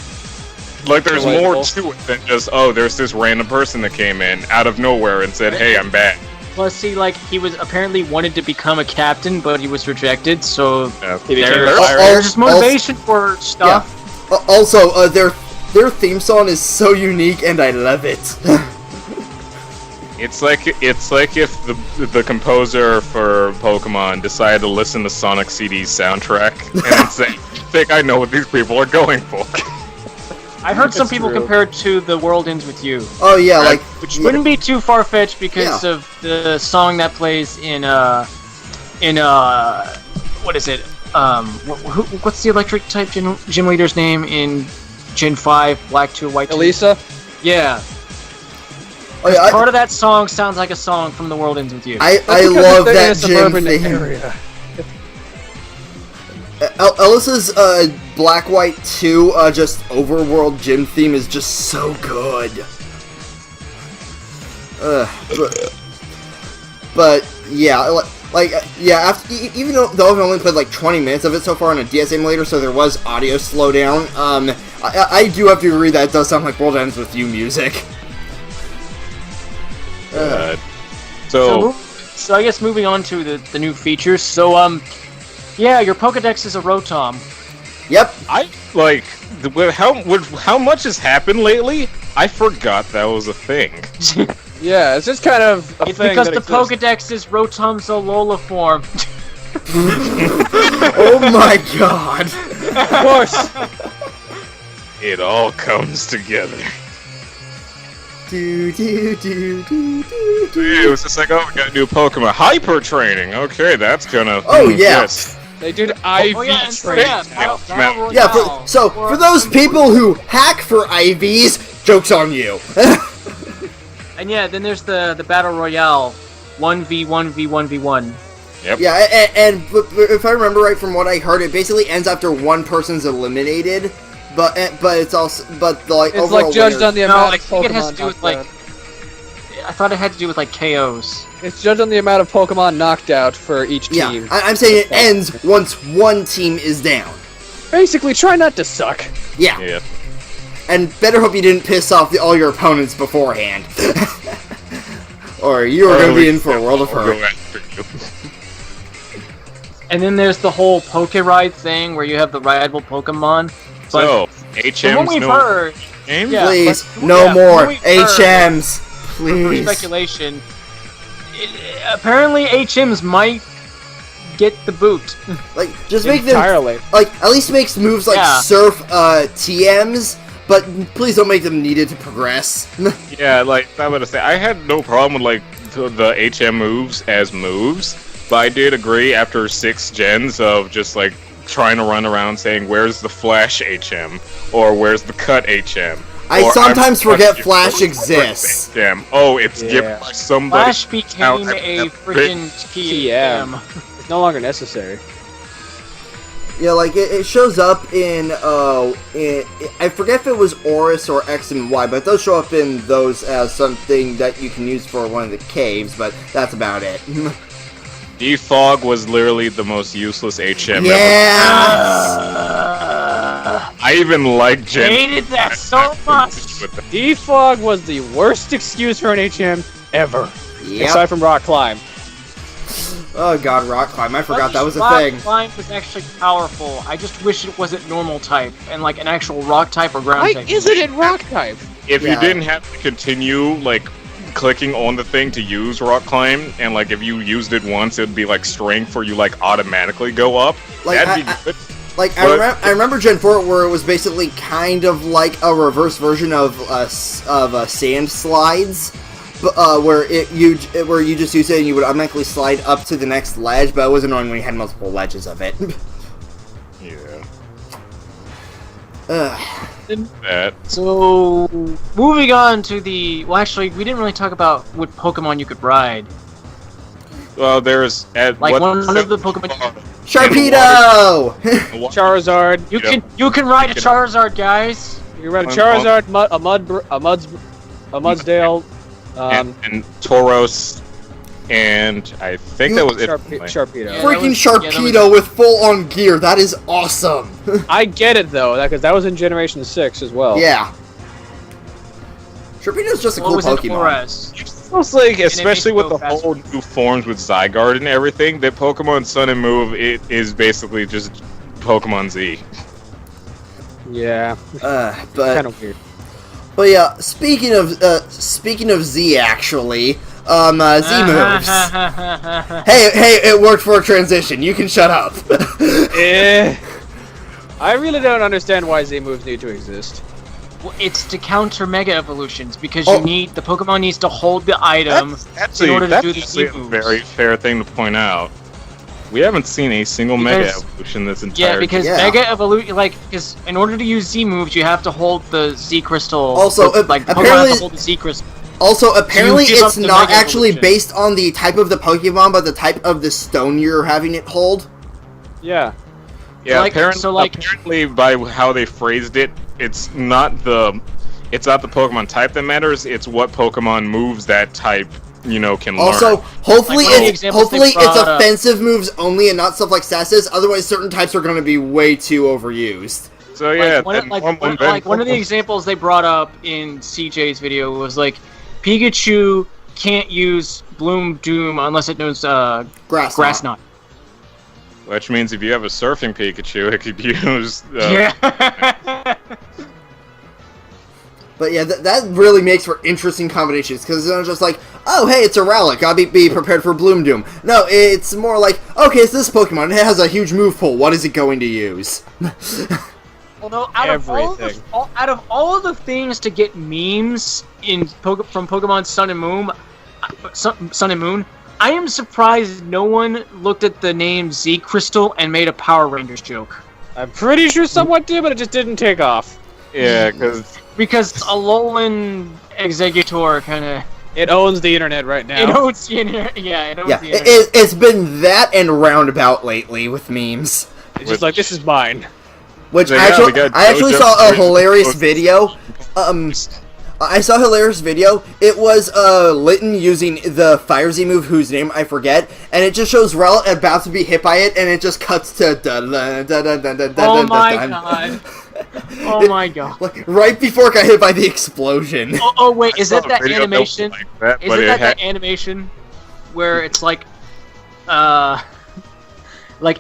there's more Relatable. to it than just there's this random person that came in out of nowhere and said, hey, I'm bad. Plus, see, like, he was apparently wanted to become a captain, but he was rejected, so He became there's, a pirate. there's motivation for stuff. Also, their theme song is so unique, and I love it. It's like if the composer for Pokemon decided to listen to Sonic CD's soundtrack and then say, think I know what these people are going for. I've heard some It's people true. compare it to The World Ends With You. Oh yeah, like Which wouldn't be too far-fetched because of the song that plays in what is it? What's the electric type gym leader's name in Gen 5, Black 2, White 2? Elisa? Yeah. oh, yeah, Part of that song sounds like a song from The World Ends With You. I Because love they're in that a gym suburban thing. area. Elissa's Black White 2 just overworld gym theme is just so good. But yeah, after, even though I've only played like 20 minutes of it so far on a DS emulator, so there was audio slowdown. I do have to agree that it does sound like World Ends With You music. So So I guess moving on to the new features. So yeah, your Pokedex is a Rotom. Yep. I like with how much has happened lately. I forgot that was a thing. Yeah, it's just kind of a It's thing because that the exists. Pokedex is Rotom's Alola form. Oh my god. Of course. It all comes together. Do, do, do, do, do, do. It was just like, oh, we got new Pokemon hyper training. Okay, that's gonna. Oh, yeah. Yes. They did IV Oh yeah, and so, yeah, training. Battle Yeah, Royale. for those people who hack for IVs, joke's on you. And yeah, then there's the Battle Royale, 1v1v1v1. Yep. Yeah, and if I remember right from what I heard, it basically ends after one person's eliminated, but it's also like It's overall like judged winner- on the No, amount I of think Pokemon it has to do with knocked like. out. I thought it had to do with like KOs. It's judged on the amount of Pokemon knocked out for each Yeah, team. I'm saying it ends once one team is down. Basically, try not to suck. Yeah, Yeah. and better hope you didn't piss off all your opponents beforehand, or you are going to be in for a world of I'll go hurt. after you. And then there's the whole Poke Ride thing where you have the rideable Pokemon. But So, from HM's what we've no heard, game? yeah, Please, but- no yeah, more from what we've heard, HMs. for Please. speculation, apparently HMs might get the boot. Like, just make them Entirely. like at least makes moves like Yeah. Surf TMs, but please don't make them needed to progress. Yeah, like, I'm gonna say, I had no problem with, like, the HM moves as moves, but I did agree after 6 gens of just, like, trying to run around saying, where's the Flash HM? Or where's the Cut HM? I Or, sometimes I'm forget touching Flash you. exists. HM. Oh, it's Yeah. given by somebody. Flash became Now, a freaking TM. It's no longer necessary. Yeah, like it shows up in I forget if it was Oris or X and Y, but it does show up in those as something that you can use for one of the caves, but that's about it. Defog was literally the most useless HM ever. Yeah. I even like Gen. Hated that so much. With the- Defog was the worst excuse for an HM ever. Yep. Aside from Rock Climb. Oh god, Rock Climb. I forgot that was a Rock thing. Climb was actually powerful. I just wish it wasn't normal type and like an actual rock type or ground Why type. is it in Rock type? If Yeah. you didn't have to continue, like, clicking on the thing to use Rock Climb, and, like, if you used it once, it'd be, like, strength where you, like, automatically go up. Like, That'd be good. Like But- I remember Gen 4 where it was basically kind of like a reverse version of sand slides, where you just use it and you would automatically slide up to the next ledge, but it was annoying when you had multiple ledges of it. Yeah. So, moving on to the... Well, actually, we didn't really talk about what Pokemon you could ride. Well, there's... Like, one of the Pokemon... Sharpedo! Charizard. You can ride a Charizard, guys! You can ride a Charizard, a Mudsdale, and Tauros, and I think that was it. Sharpedo. Yeah. Freaking that was- Sharpedo with full-on gear. That is awesome. I get it though, because that was in Generation 6 as well. Yeah. Sharpedo's just a What cool was in Pokemon. 4S? It's like, it especially makes with you the go whole new forms with Zygarde and everything, that Pokemon Sun and Move, it is basically just Pokemon Z. Yeah. But Kind of weird. But yeah, speaking of Z, actually, Z moves. Hey, it worked for a transition. You can shut up. Eh. I really don't understand why Z moves need to exist. Well, it's to counter Mega Evolutions, because you need the Pokemon needs to hold the item in order to do the Z a moves. very fair thing to point out. We haven't seen a single Mega Evolution this entire Yeah, because Mega Evolution, because in order to use Z moves, you have to hold the Z Crystal. Also, Pokemon apparently, have to hold the Z Crystal. Also, apparently give up it's the not Mega actually Evolution. based on the type of the Pokemon, but the type of the stone you're having it hold. Yeah. Yeah, Like, apparently by how they phrased it, it's not the Pokemon type that matters, it's what Pokemon moves that type, can learn. Also, hopefully Like, one of the it's examples they it's brought up- offensive moves only and not stuff like Sasses. Otherwise, certain types are going to be way too overused. So yeah, one of the examples they brought up in CJ's video was like, Pikachu can't use Bloom Doom unless it knows Grass Knot. Which means if you have a surfing Pikachu, it could use. Yeah. But yeah, that really makes for interesting combinations, because it's just like, oh hey, it's a Rowlet, gotta be prepared for Bloom Doom. No, it's more like, okay, it's this Pokemon, it has a huge move pool, what is it going to use? Although out of all of the things to get memes from Pokemon Sun and Moon, I am surprised no one looked at the name Z Crystal and made a Power Rangers joke. I'm pretty sure someone did, but it just didn't take off. Yeah, because Alolan Executor kind of... It owns the internet right now. It owns the internet. Yeah, it owns the internet. It's been that and Roundabout lately with memes. It's just like, this is mine. Which Yeah, I actually saw a hilarious video. I saw a hilarious video. It was Litten using the Fire Z move, whose name I forget, and it just shows Rowlet about to be hit by it, and it just cuts to Oh my god. Oh my god. Like, right before it got hit by the explosion. Oh wait, is I it saw a that video animation? like that, Is but it it that animation where it's like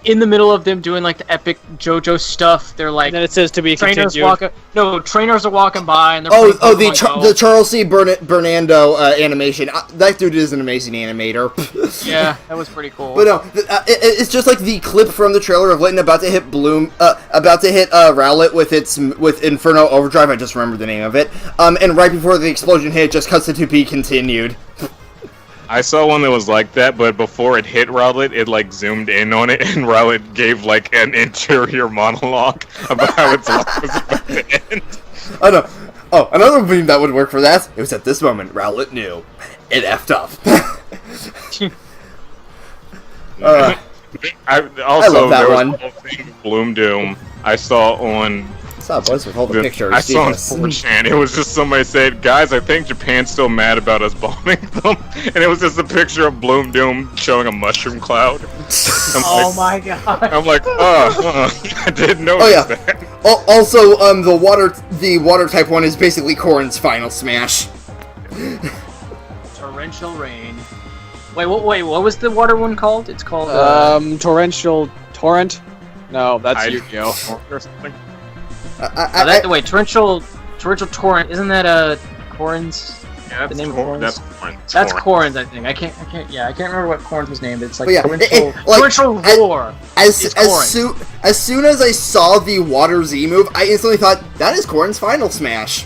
in the middle of them doing like the epic JoJo stuff, they're like, And then it says to be trainers continued. trainers are walking by and they're Oh, playing Pokemon Go. the Charles C. Bernando animation. That dude is an amazing animator. Yeah, that was pretty cool. But no, it's just like the clip from the trailer of Litten about to hit Rowlet with Inferno Overdrive. I just remembered the name of it. And right before the explosion hit, it just cuts to be continued. I saw one that was like that, but before it hit Rowlet, it like zoomed in on it, and Rowlet gave like an interior monologue about how its life was about to end. Oh no. Oh, another meme that would work for that. It was at this moment Rowlet knew. It effed up. I love that there was one. a whole thing with Bloom Doom I saw on. What's up, boys? We'll hold the picture. I saw on 4chan. It was just somebody said, "Guys, I think Japan's still mad about us bombing them," and it was just a picture of Bloom Doom showing a mushroom cloud. Oh my god. I'm like, I didn't notice that. Also, the water type one is basically Corrin's final smash. Torrential Rain. Wait, what was the water one called? It's called Torrential Torrent? No, that's Yu-Gi-Oh! Or something. Wait, Torrential Torrent, isn't that Corrin's? Yeah, the name of Corrin's. Corrin's? That's Corrin's, I think. I can't remember what Corrin's was named. It's like But yeah, Torrential Roar. As soon as I saw the Water Z move, I instantly thought, that is Corrin's final smash.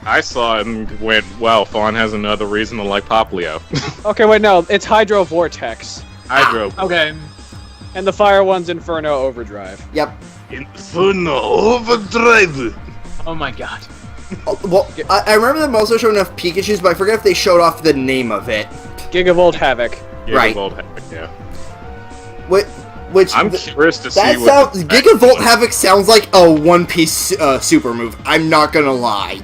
I saw it and went, wow, Fawn has another reason to like Poplio. Okay, wait, no, it's Hydro Vortex. Hydro. Okay. And the fire one's Inferno Overdrive. Yep. Inferno Overdrive. Oh my god. Well, I remember them also showing off Pikachu's, but I forget if they showed off the name of it. Gigavolt Havoc. Right. Yeah. Which I'm curious to see that what sounds. Gigavolt Havoc sounds like a One Piece super move. I'm not gonna lie.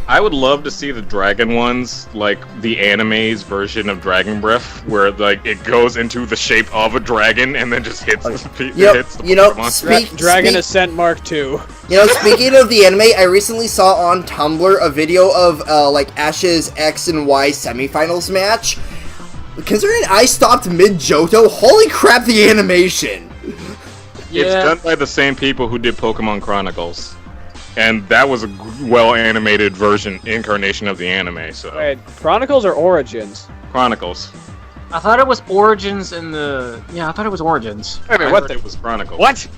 I would love to see the dragon ones, like the anime's version of Dragon Breath, where like it goes into the shape of a dragon and then just hits the Pokemon. Dragon Ascent Mark II. You know, speaking of the anime, I recently saw on Tumblr a video of like Ash's X and Y semifinals match. Considering I stopped mid-Johto, holy crap, the animation! Yeah. It's done by the same people who did Pokemon Chronicles. And that was a well-animated incarnation of the anime, so... Wait, Chronicles or Origins? Chronicles. I thought it was Origins in the... Yeah, I thought it was Origins. Wait a minute, I what heard the... it was Chronicles. What?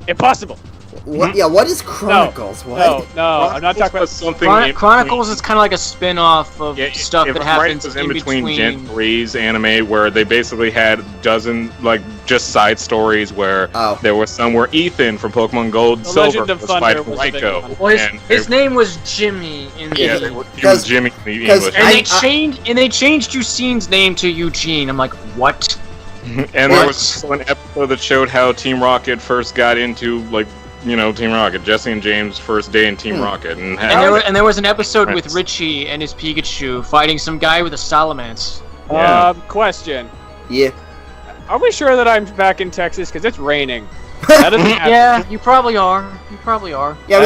Impossible. What? Yeah, what is Chronicles? What? No, I'm not talking about... something. Chronicles is kind of like a spin-off of stuff if that I'm right, happens it was in between Gen 3's anime where they basically had just side stories where there was some where Ethan from Pokemon Gold and The Silver Legend of was Thunder fighting was the big Raikou. one. Well, and his name was Jimmy in the... yeah, he was Jimmy in the English. And they changed Eugene's name to Eugene. I'm like, what? And there was also an episode that showed how Team Rocket first got into Team Rocket. Jesse and James' first day in Team Rocket, and there was an episode with Richie and his Pikachu fighting some guy with a Salamence. Question. Yeah. Are we sure that I'm back in Texas? Because it's raining. That doesn't happen. Yeah, you probably are. Yeah.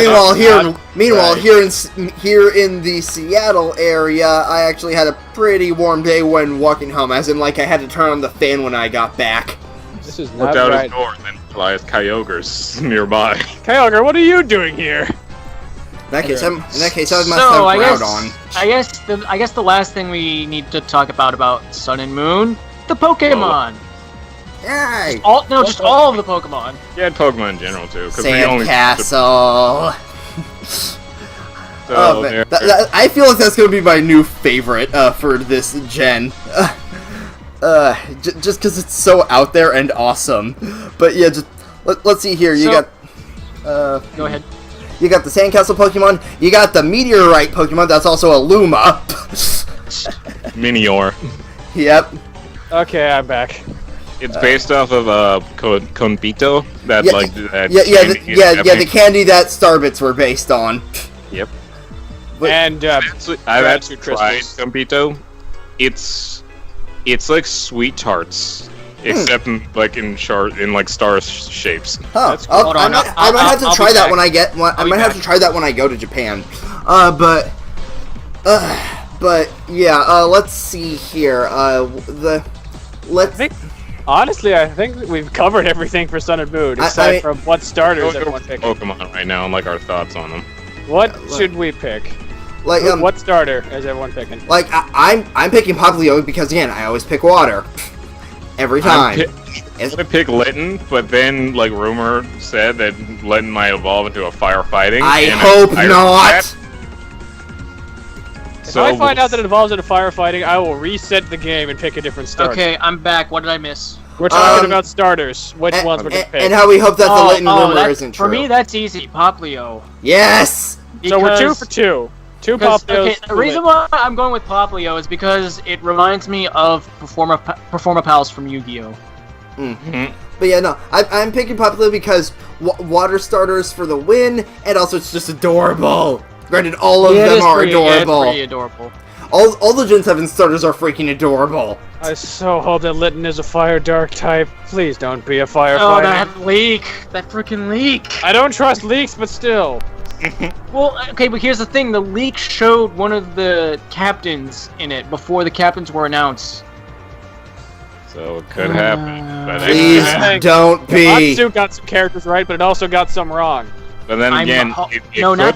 Meanwhile, here in the Seattle area, I actually had a pretty warm day when walking home. As in, I had to turn on the fan when I got back. This is not looked out right. his door and then realized Kyogre's nearby. Kyogre, what are you doing here? In that case, I must have I Groudon. guess the last thing we need to talk about Sun and Moon, the Pokemon. Yay! Just all of the Pokemon. Yeah, Pokemon in general too. Sandcastle. So Man. I feel like that's gonna be my new favorite for this gen. Just because it's so out there and awesome. But yeah, just let's see here. You got. Go ahead. You got the Sandcastle Pokemon. You got the Meteorite Pokemon. That's also a Luma. Minior. Yep. Okay, I'm back. It's based off of Conbito. That the candy that Starbits were based on. Yep. But, and I've actually tried Conbito. It's like sweet tarts, except in star shapes. Huh. I might have to try that when I get. I might have to try that when I go to Japan. But yeah. Let's see here. Honestly, I think we've covered everything for Sun and Moon, aside from what starters everyone picking. Pokemon right now, and our thoughts on them. What should we pick? What starter is everyone picking? I'm picking Popplio because again, I always pick water. Every time. I'm gonna pick Litten, but then rumor said that Litten might evolve into a firefighting. I hope not. If I find out that it evolves into firefighting, I will reset the game and pick a different starter. Okay, I'm back. What did I miss? We're talking about starters. Which ones we're gonna pick? And how we hope that the Litten rumor isn't true. For me, that's easy. Popplio. Yes. So we're 2 for 2. 2 Poplios. Okay, the reason why I'm going with Popplio is because it reminds me of Performa Pals from Yu-Gi-Oh. Mm-hmm. But yeah, no, I'm picking Popplio because water starters for the win, and also it's just adorable. Granted, all of them are adorable. Yeah, it's pretty adorable. All the Gen 7 starters are freaking adorable. I so hope that Litten is a fire dark type. Please don't be a firefighter. Oh, that leak! That freaking leak! I don't trust leaks, but still. Well, okay, but here's the thing. The leak showed one of the captains in it before the captains were announced. So it could happen. But Please don't be. Matsu got some characters right, but it also got some wrong. But then again, not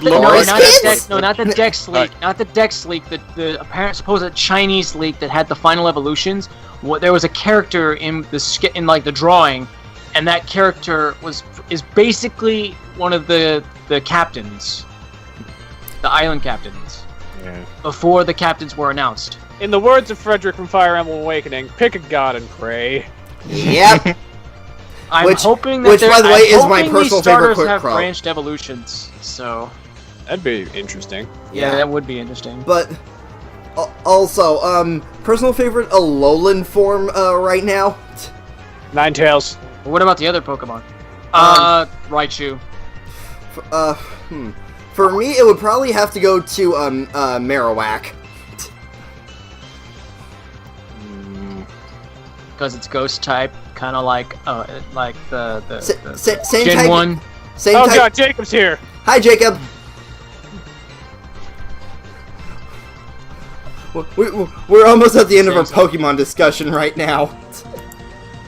the Dex leak, not the Dex leak. The apparent supposed Chinese leak that had the final evolutions. There was a character in the drawing, and that character is basically one of the captains, the island captains. Yeah. Before the captains were announced. In the words of Frederick from Fire Emblem Awakening, pick a god and pray. Yep. I'm hoping that which, by the way, is my personal favorite quote. Have branched evolutions, so that'd be interesting. Yeah, that would be interesting. But also, personal favorite Alolan form right now. Ninetales. What about the other Pokemon? Raichu. For me, it would probably have to go to Marowak. Because it's ghost type, kind of like the same Gen type, 1. Same type. God, Jacob's here. Hi, Jacob. We're almost at the end of our Pokemon discussion right now.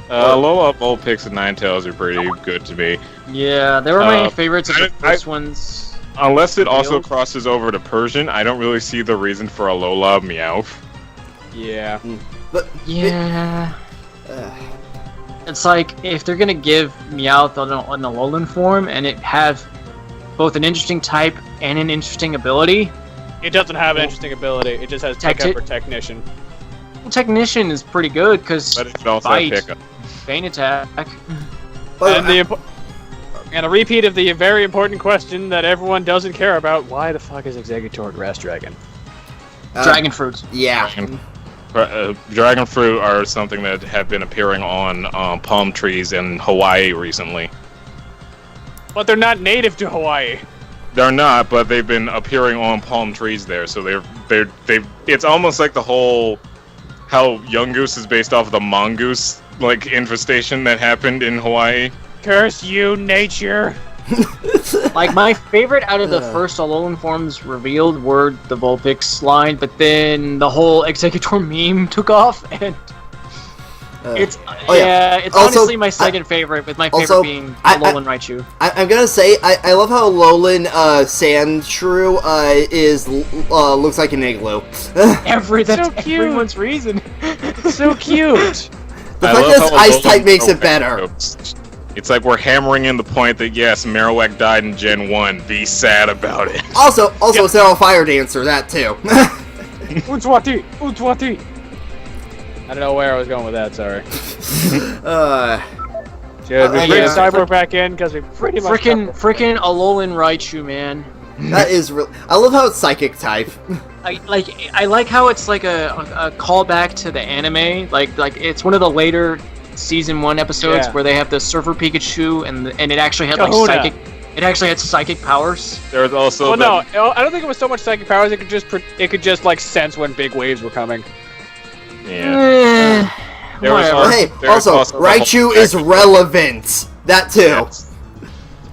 Low-up old picks and Ninetales are pretty good to me. Yeah, they were my favorites of the first ones. Unless it also crosses over to Persian, I don't really see the reason for a Alola Meowth. Yeah. But Yeah. It's like, if they're gonna give Meowth an Alolan form, and it have both an interesting type and an interesting ability. It doesn't have an interesting ability. It just has Pickup or Technician. Well, Technician is pretty good, because But it should also Bite, pick up. Feint Attack. And a repeat of the very important question that everyone doesn't care about: why the fuck is Exeggutor Grass Dragon? Dragon Fruits. Yeah. Dragon fruit are something that have been appearing on palm trees in Hawaii recently. But they're not native to Hawaii. They're not, but they've been appearing on palm trees there. So they're it's almost like the whole how Yungoos is based off of the mongoose like infestation that happened in Hawaii. Curse you, nature! Like, my favorite out of the first Alolan forms revealed were the Vulpix line, but then the whole Exeggutor meme took off, and it's it's Also, honestly my second favorite, with my favorite being Alolan Raichu. I'm gonna say I love how Alolan Sandshrew looks like an igloo. That's so cute. everyone's reason. So cute! The fact that it's ice type makes it better. It's like we're hammering in the point that yes, Marowak died in Gen 1. Be sad about it. Also, it's now a fire dancer. That too. Untwati! I don't know where I was going with that. Sorry. Should we bring Cyborg back in because we pretty much Frickin' Alolan Raichu, man. That is real. I love how it's psychic type. I like how it's like a callback to the anime. Like it's one of the later season 1 episodes where they have the Surfer Pikachu and it actually had Kahuna. like psychic. It actually had psychic powers. There was also. Well, no, I don't think it was so much psychic powers. It could just like sense when big waves were coming. Yeah. Also, Raichu is relevant. That too. Yes.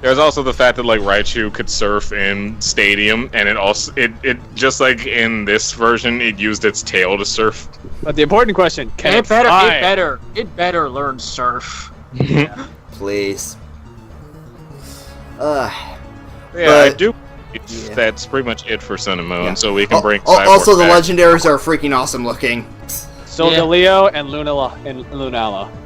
There's also the fact that like Raichu could surf in Stadium, and it just like in this version, it used its tail to surf. But the important question: can it better? fly? It better learn surf. Yeah. Please. I do. That's pretty much it for Sun and Moon. Yeah. So we can bring. Also, the back. legendaries are freaking awesome looking. Solgaleo and Lunala.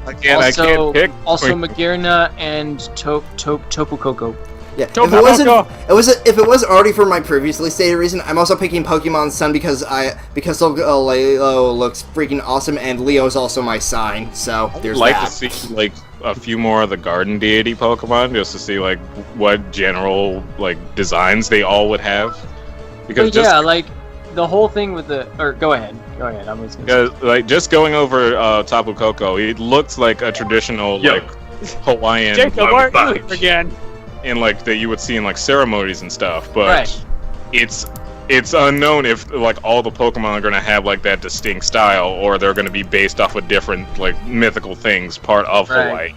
Again, I can't pick. Also, Magearna and Topu Koko. Yeah, if it wasn't already for my previously stated reason, I'm also picking Pokemon Sun because Solgaleo looks freaking awesome, and Leo is also my sign. So there's I'd like that. to see like a few more of the Garden Deity Pokemon just to see like what general like designs they all would have. Because like the whole thing with the. Or go ahead. I'm just gonna because like just going over Tapu Koko, it looks like a traditional like Hawaiian. Jacob, why are you here again? In like that you would see in like ceremonies and stuff, but it's unknown if like all the Pokemon are gonna have like that distinct style, or they're gonna be based off of different like mythical things part of Hawaii.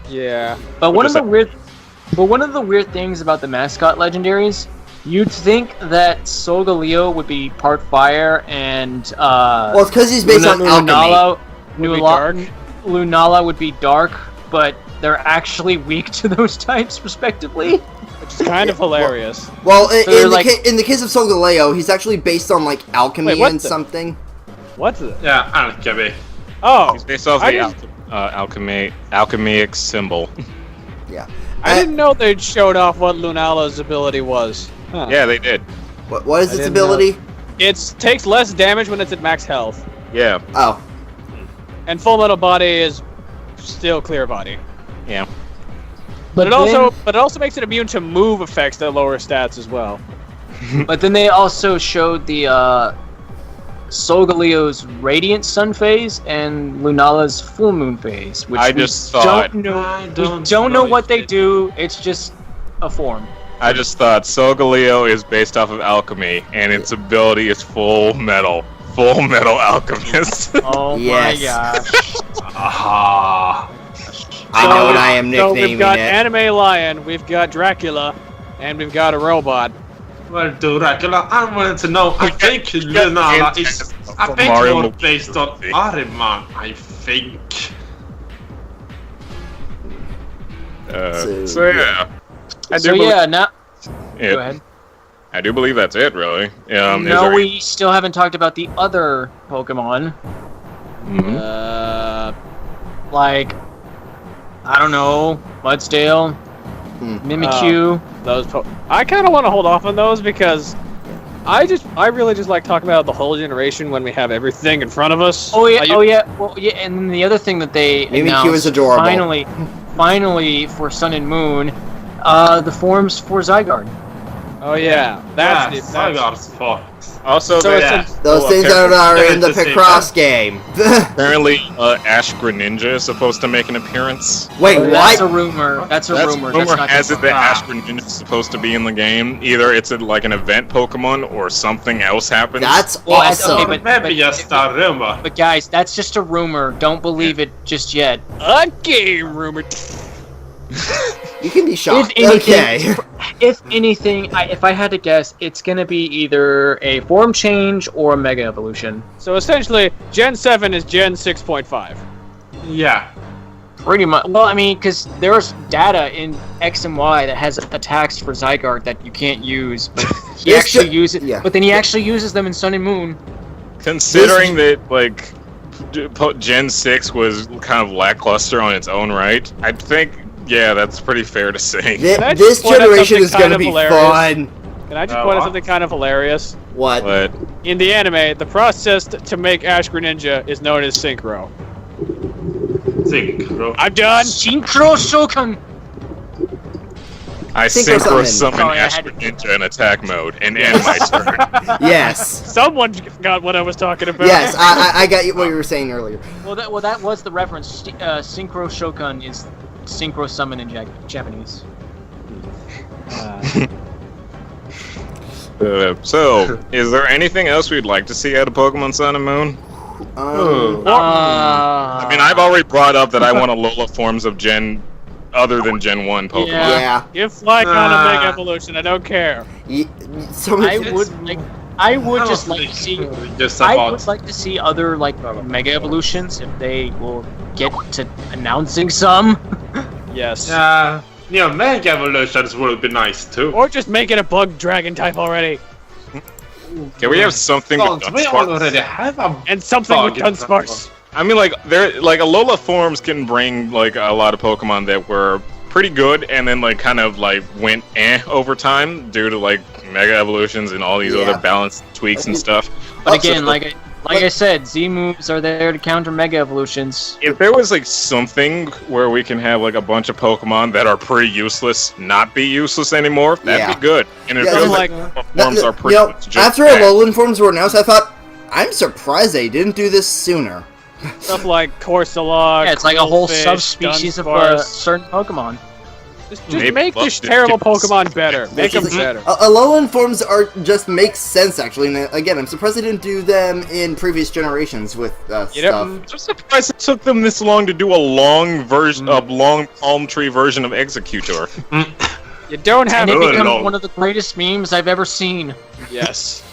Yeah, but one of the weird things about the mascot legendaries, you'd think that Solgaleo would be part fire and well, it's because he's based on alchemy. Lunala would be dark, but they're actually weak to those types, respectively. Which is kind of hilarious. Well, in the case of Solgaleo, he's actually based on like alchemy and something. What's it? Yeah, alchemy. Oh, he's based off the alchemic symbol. Yeah. I didn't know they'd showed off what Lunala's ability was. Huh. Yeah, they did. What is its ability? It takes less damage when it's at max health. Yeah. Oh. And Full Metal Body is still Clear Body. Yeah. But it also makes it immune to move effects that lower stats as well. But then they also showed the Solgaleo's Radiant Sun phase and Lunala's Full Moon phase, which we don't know what they do. It's just a form. I just thought Solgaleo is based off of alchemy, and its ability is Full Metal Alchemist. Oh my gosh! Aha! I know what I am nicknaming it. So we've got Anime Lion, we've got Dracula, and we've got a robot. Well, Dracula, I wanted to know. I think Lunala is. I think more based on Ahriman. I think. So yeah. Now. Go ahead. I do believe that's it, really. Is No, there- we still haven't talked about the other Pokemon. Mhm. Like, I don't know, Mudsdale, Mimikyu. I kind of want to hold off on those because I really just like talking about the whole generation when we have everything in front of us. Oh yeah, well yeah, and then the other thing that they Mimikyu announced is adorable. finally for Sun and Moon, the forms for Zygarde. Oh yeah, that's Cyborg's Fox. Also, So there's- it's Those things are in the Interesting. Picross game. apparently Ash Greninja is supposed to make an appearance. Wait, That's a what? rumor. That's a rumor. That's not has it confirmed. that Ash Greninja is supposed to be in the game. Either it's like an event Pokemon or something else happens. That's Well, awesome. okay, Maybe just a rumor. But guys, that's just a rumor. Don't believe it just yet. a game rumor. You can be shocked. If anything, Okay. if anything, if I had to guess, it's gonna be either a form change or a Mega Evolution. So essentially, Gen 7 is Gen 6.5. Yeah. Pretty much. Well, I mean, because there's data in X and Y that has attacks for Zygarde that you can't use, but he This actually ge- uses. yeah. But then he actually uses them in Sun and Moon. Considering that, like, Gen 6 was kind of lackluster on its own right, I think, yeah, that's pretty fair to say. Can I This just point out generation something is going kind to of be hilarious? fun. Can I just Oh, point out what? something kind of hilarious? What? But In the anime, the process to make Ash Greninja is known as Synchro. Synchro. I'm done. Synchro Shokan. Synchro I synchro summon. summon Sorry, I Ash had to- Greninja in attack mode and end my turn. Yes. Someone got what I was talking about. Yes, I got you what you were saying earlier. Well, that was the reference. Synchro Shokan is synchro summon in Japanese. So, is there anything else we'd like to see out of Pokemon Sun and Moon? I mean, I've already brought up that I want Alola forms of other than Gen 1 Pokemon. Yeah. Give Flycon a Mega Evolution. I don't care. So I would just like to see. Just I about. would like to see other like Mega Evolutions if they will get to announcing some. Yes. Yeah, Mega Evolutions would be nice too. Or just make it a bug dragon type already. Can we have something with Don't we Dunsparce? already have a And something with bug? Dunsparce. I mean, like, Alola forms can bring, like, a lot of Pokemon that were pretty good and then, like, kind of, like, went over time due to, like, Mega Evolutions and all these Yeah. other balance tweaks and stuff. But again, Also, like I said, Z moves are there to counter Mega Evolutions. if there was, like, something where we can have, like, a bunch of Pokemon that are pretty useless not be useless anymore, that'd Yeah. be good. And it Yeah, feels like- like forms are pretty much just after that. Alolan forms were announced, I thought, I'm surprised they didn't do this sooner. Stuff like Corsola. Yeah, it's like a whole Quillfish, subspecies of Dunsparce. certain Pokemon. Just Maybe make Buff this did terrible give us- Pokemon better. Make them better. Alolan forms are just make sense actually. And again, I'm surprised they didn't do them in previous generations with stuff. I'm surprised it took them this long to do a long version, a long palm tree version of Executor. You don't have And it Good becomes lord. one of the greatest memes I've ever seen. Yes.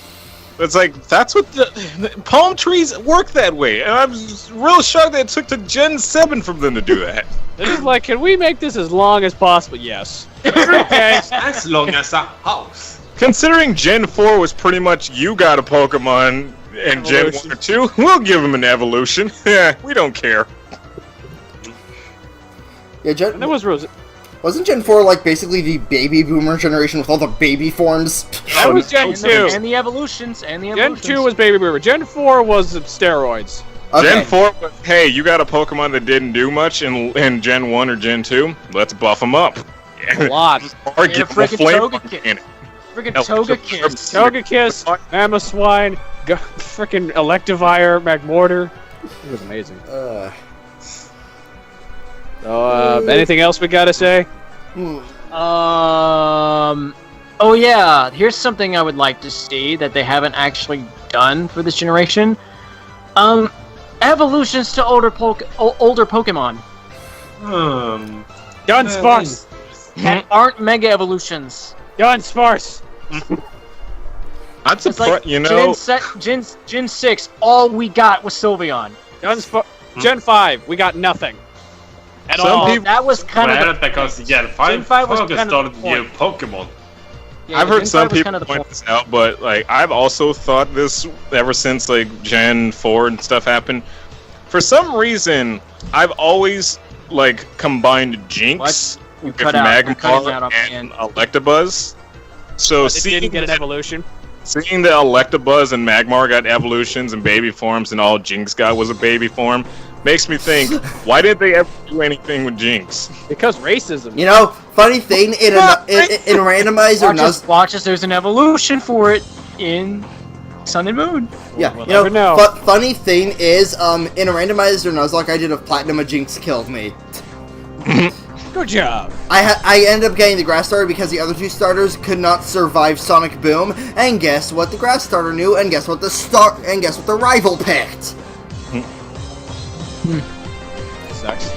It's like, that's what the palm trees work that way, and I'm real shocked that it took to Gen 7 for them to do that. This is like, can we make this as long as possible? Yes. Okay. as long as a house. Considering Gen 4 was pretty much you got a Pokemon, and Gen 1 or 2, we'll give them an evolution. Yeah, we don't care. Yeah, And that was Rose. wasn't Gen 4 like basically the baby boomer generation with all the baby forms? That was Gen 2. And the evolutions. Gen 2 was Baby Boomer. Gen 4 was steroids. Okay. Gen 4 was, hey, you got a Pokemon that didn't do much in Gen 1 or Gen 2, let's buff them up. A lot. Or Yeah, give them a frickin' flame Togekiss. in it. Friggin' No, Togekiss. Togekiss, Mamoswine, frickin' Electivire, Magmortar. It was amazing. So, anything else we gotta say? Oh yeah, here's something I would like to see that they haven't actually done for this generation. Evolutions to older Pokemon Dunsparce! that aren't Mega Evolutions. Dunsparce! I'm It's surprised, like you know. Gen 6, all we got was Sylveon. Gen 5, we got nothing. At Some all. people- That was kind Well, of the because Gen Gen 5 was focused kind of on the point. new Pokemon. Yeah, I've Gen heard some 5 was people kind of the point this out, but like I've also thought this ever since like Gen 4 and stuff happened. For some reason, I've always like combined Jinx You with cut out. You're cutting out Magmar up and again. Electabuzz. So But it didn't get an that- evolution. Seeing that Electabuzz and Magmar got evolutions and baby forms, and all Jinx got was a baby form, makes me think, why didn't they ever do anything with Jinx? Because racism. You know, funny thing, in randomizer Watch us, there's an evolution for it in Sun and Moon. Yeah, We'll you know, never know. funny thing is, in a randomizer Nuzlocke I did of Platinum, a Jinx killed me. Good job. I ended up getting the Grass Starter because the other two starters could not survive Sonic Boom, and guess what the Grass Starter knew, and guess what the rival picked? Sucks.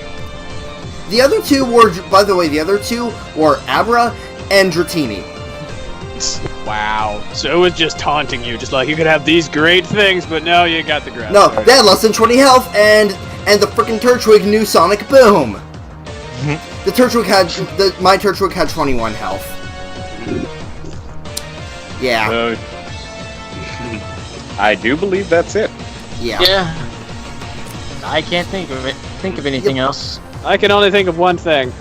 The other two were, by the way, Abra and Dratini. Wow. So it was just taunting you, just like you could have these great things, but no, you got the ground. No, they had less than 20 health, and the frickin' Turtwig knew Sonic Boom. The Turtwig my Turtwig had 21 health. Yeah, I do believe that's it. yeah. Yeah. I can't think of anything else. I can only think of one thing.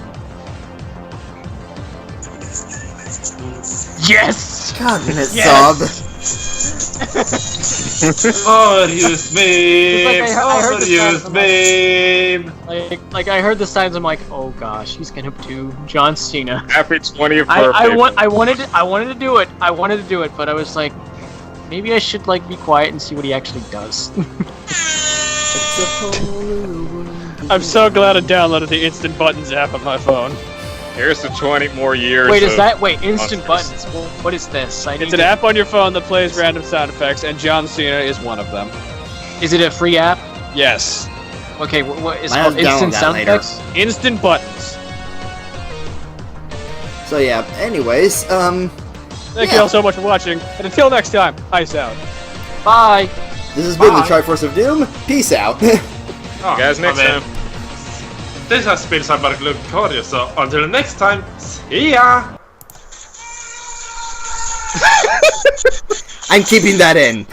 Yes! God damn it, Yes! Overused meme! It's like I heard the Overused sound, meme! Like I heard the signs. I'm like, oh gosh, he's gonna do John Cena. Happy 20th birthday. I wanted to do it. I wanted to do it, but I was like, maybe I should like be quiet and see what he actually does. I'm so glad I downloaded the Instant Buttons app on my phone. Here's to 20 more years. Wait, is of that instant monsters. buttons? Well, what is this? It's an app on your phone that plays random sound effects, and John Cena is one of them. Is it a free app? Yes. Okay, what is it I'll called? Instant download that sound later. effects? Instant Buttons. So yeah, anyways, Thank you all so much for watching, and until next time, ice out. Bye. this has been the Bye. Triforce of Doom. Peace out. Oh, Guys, next amen. time. This has been Cyborg-Lucario, so until next time, see ya! I'm keeping that in.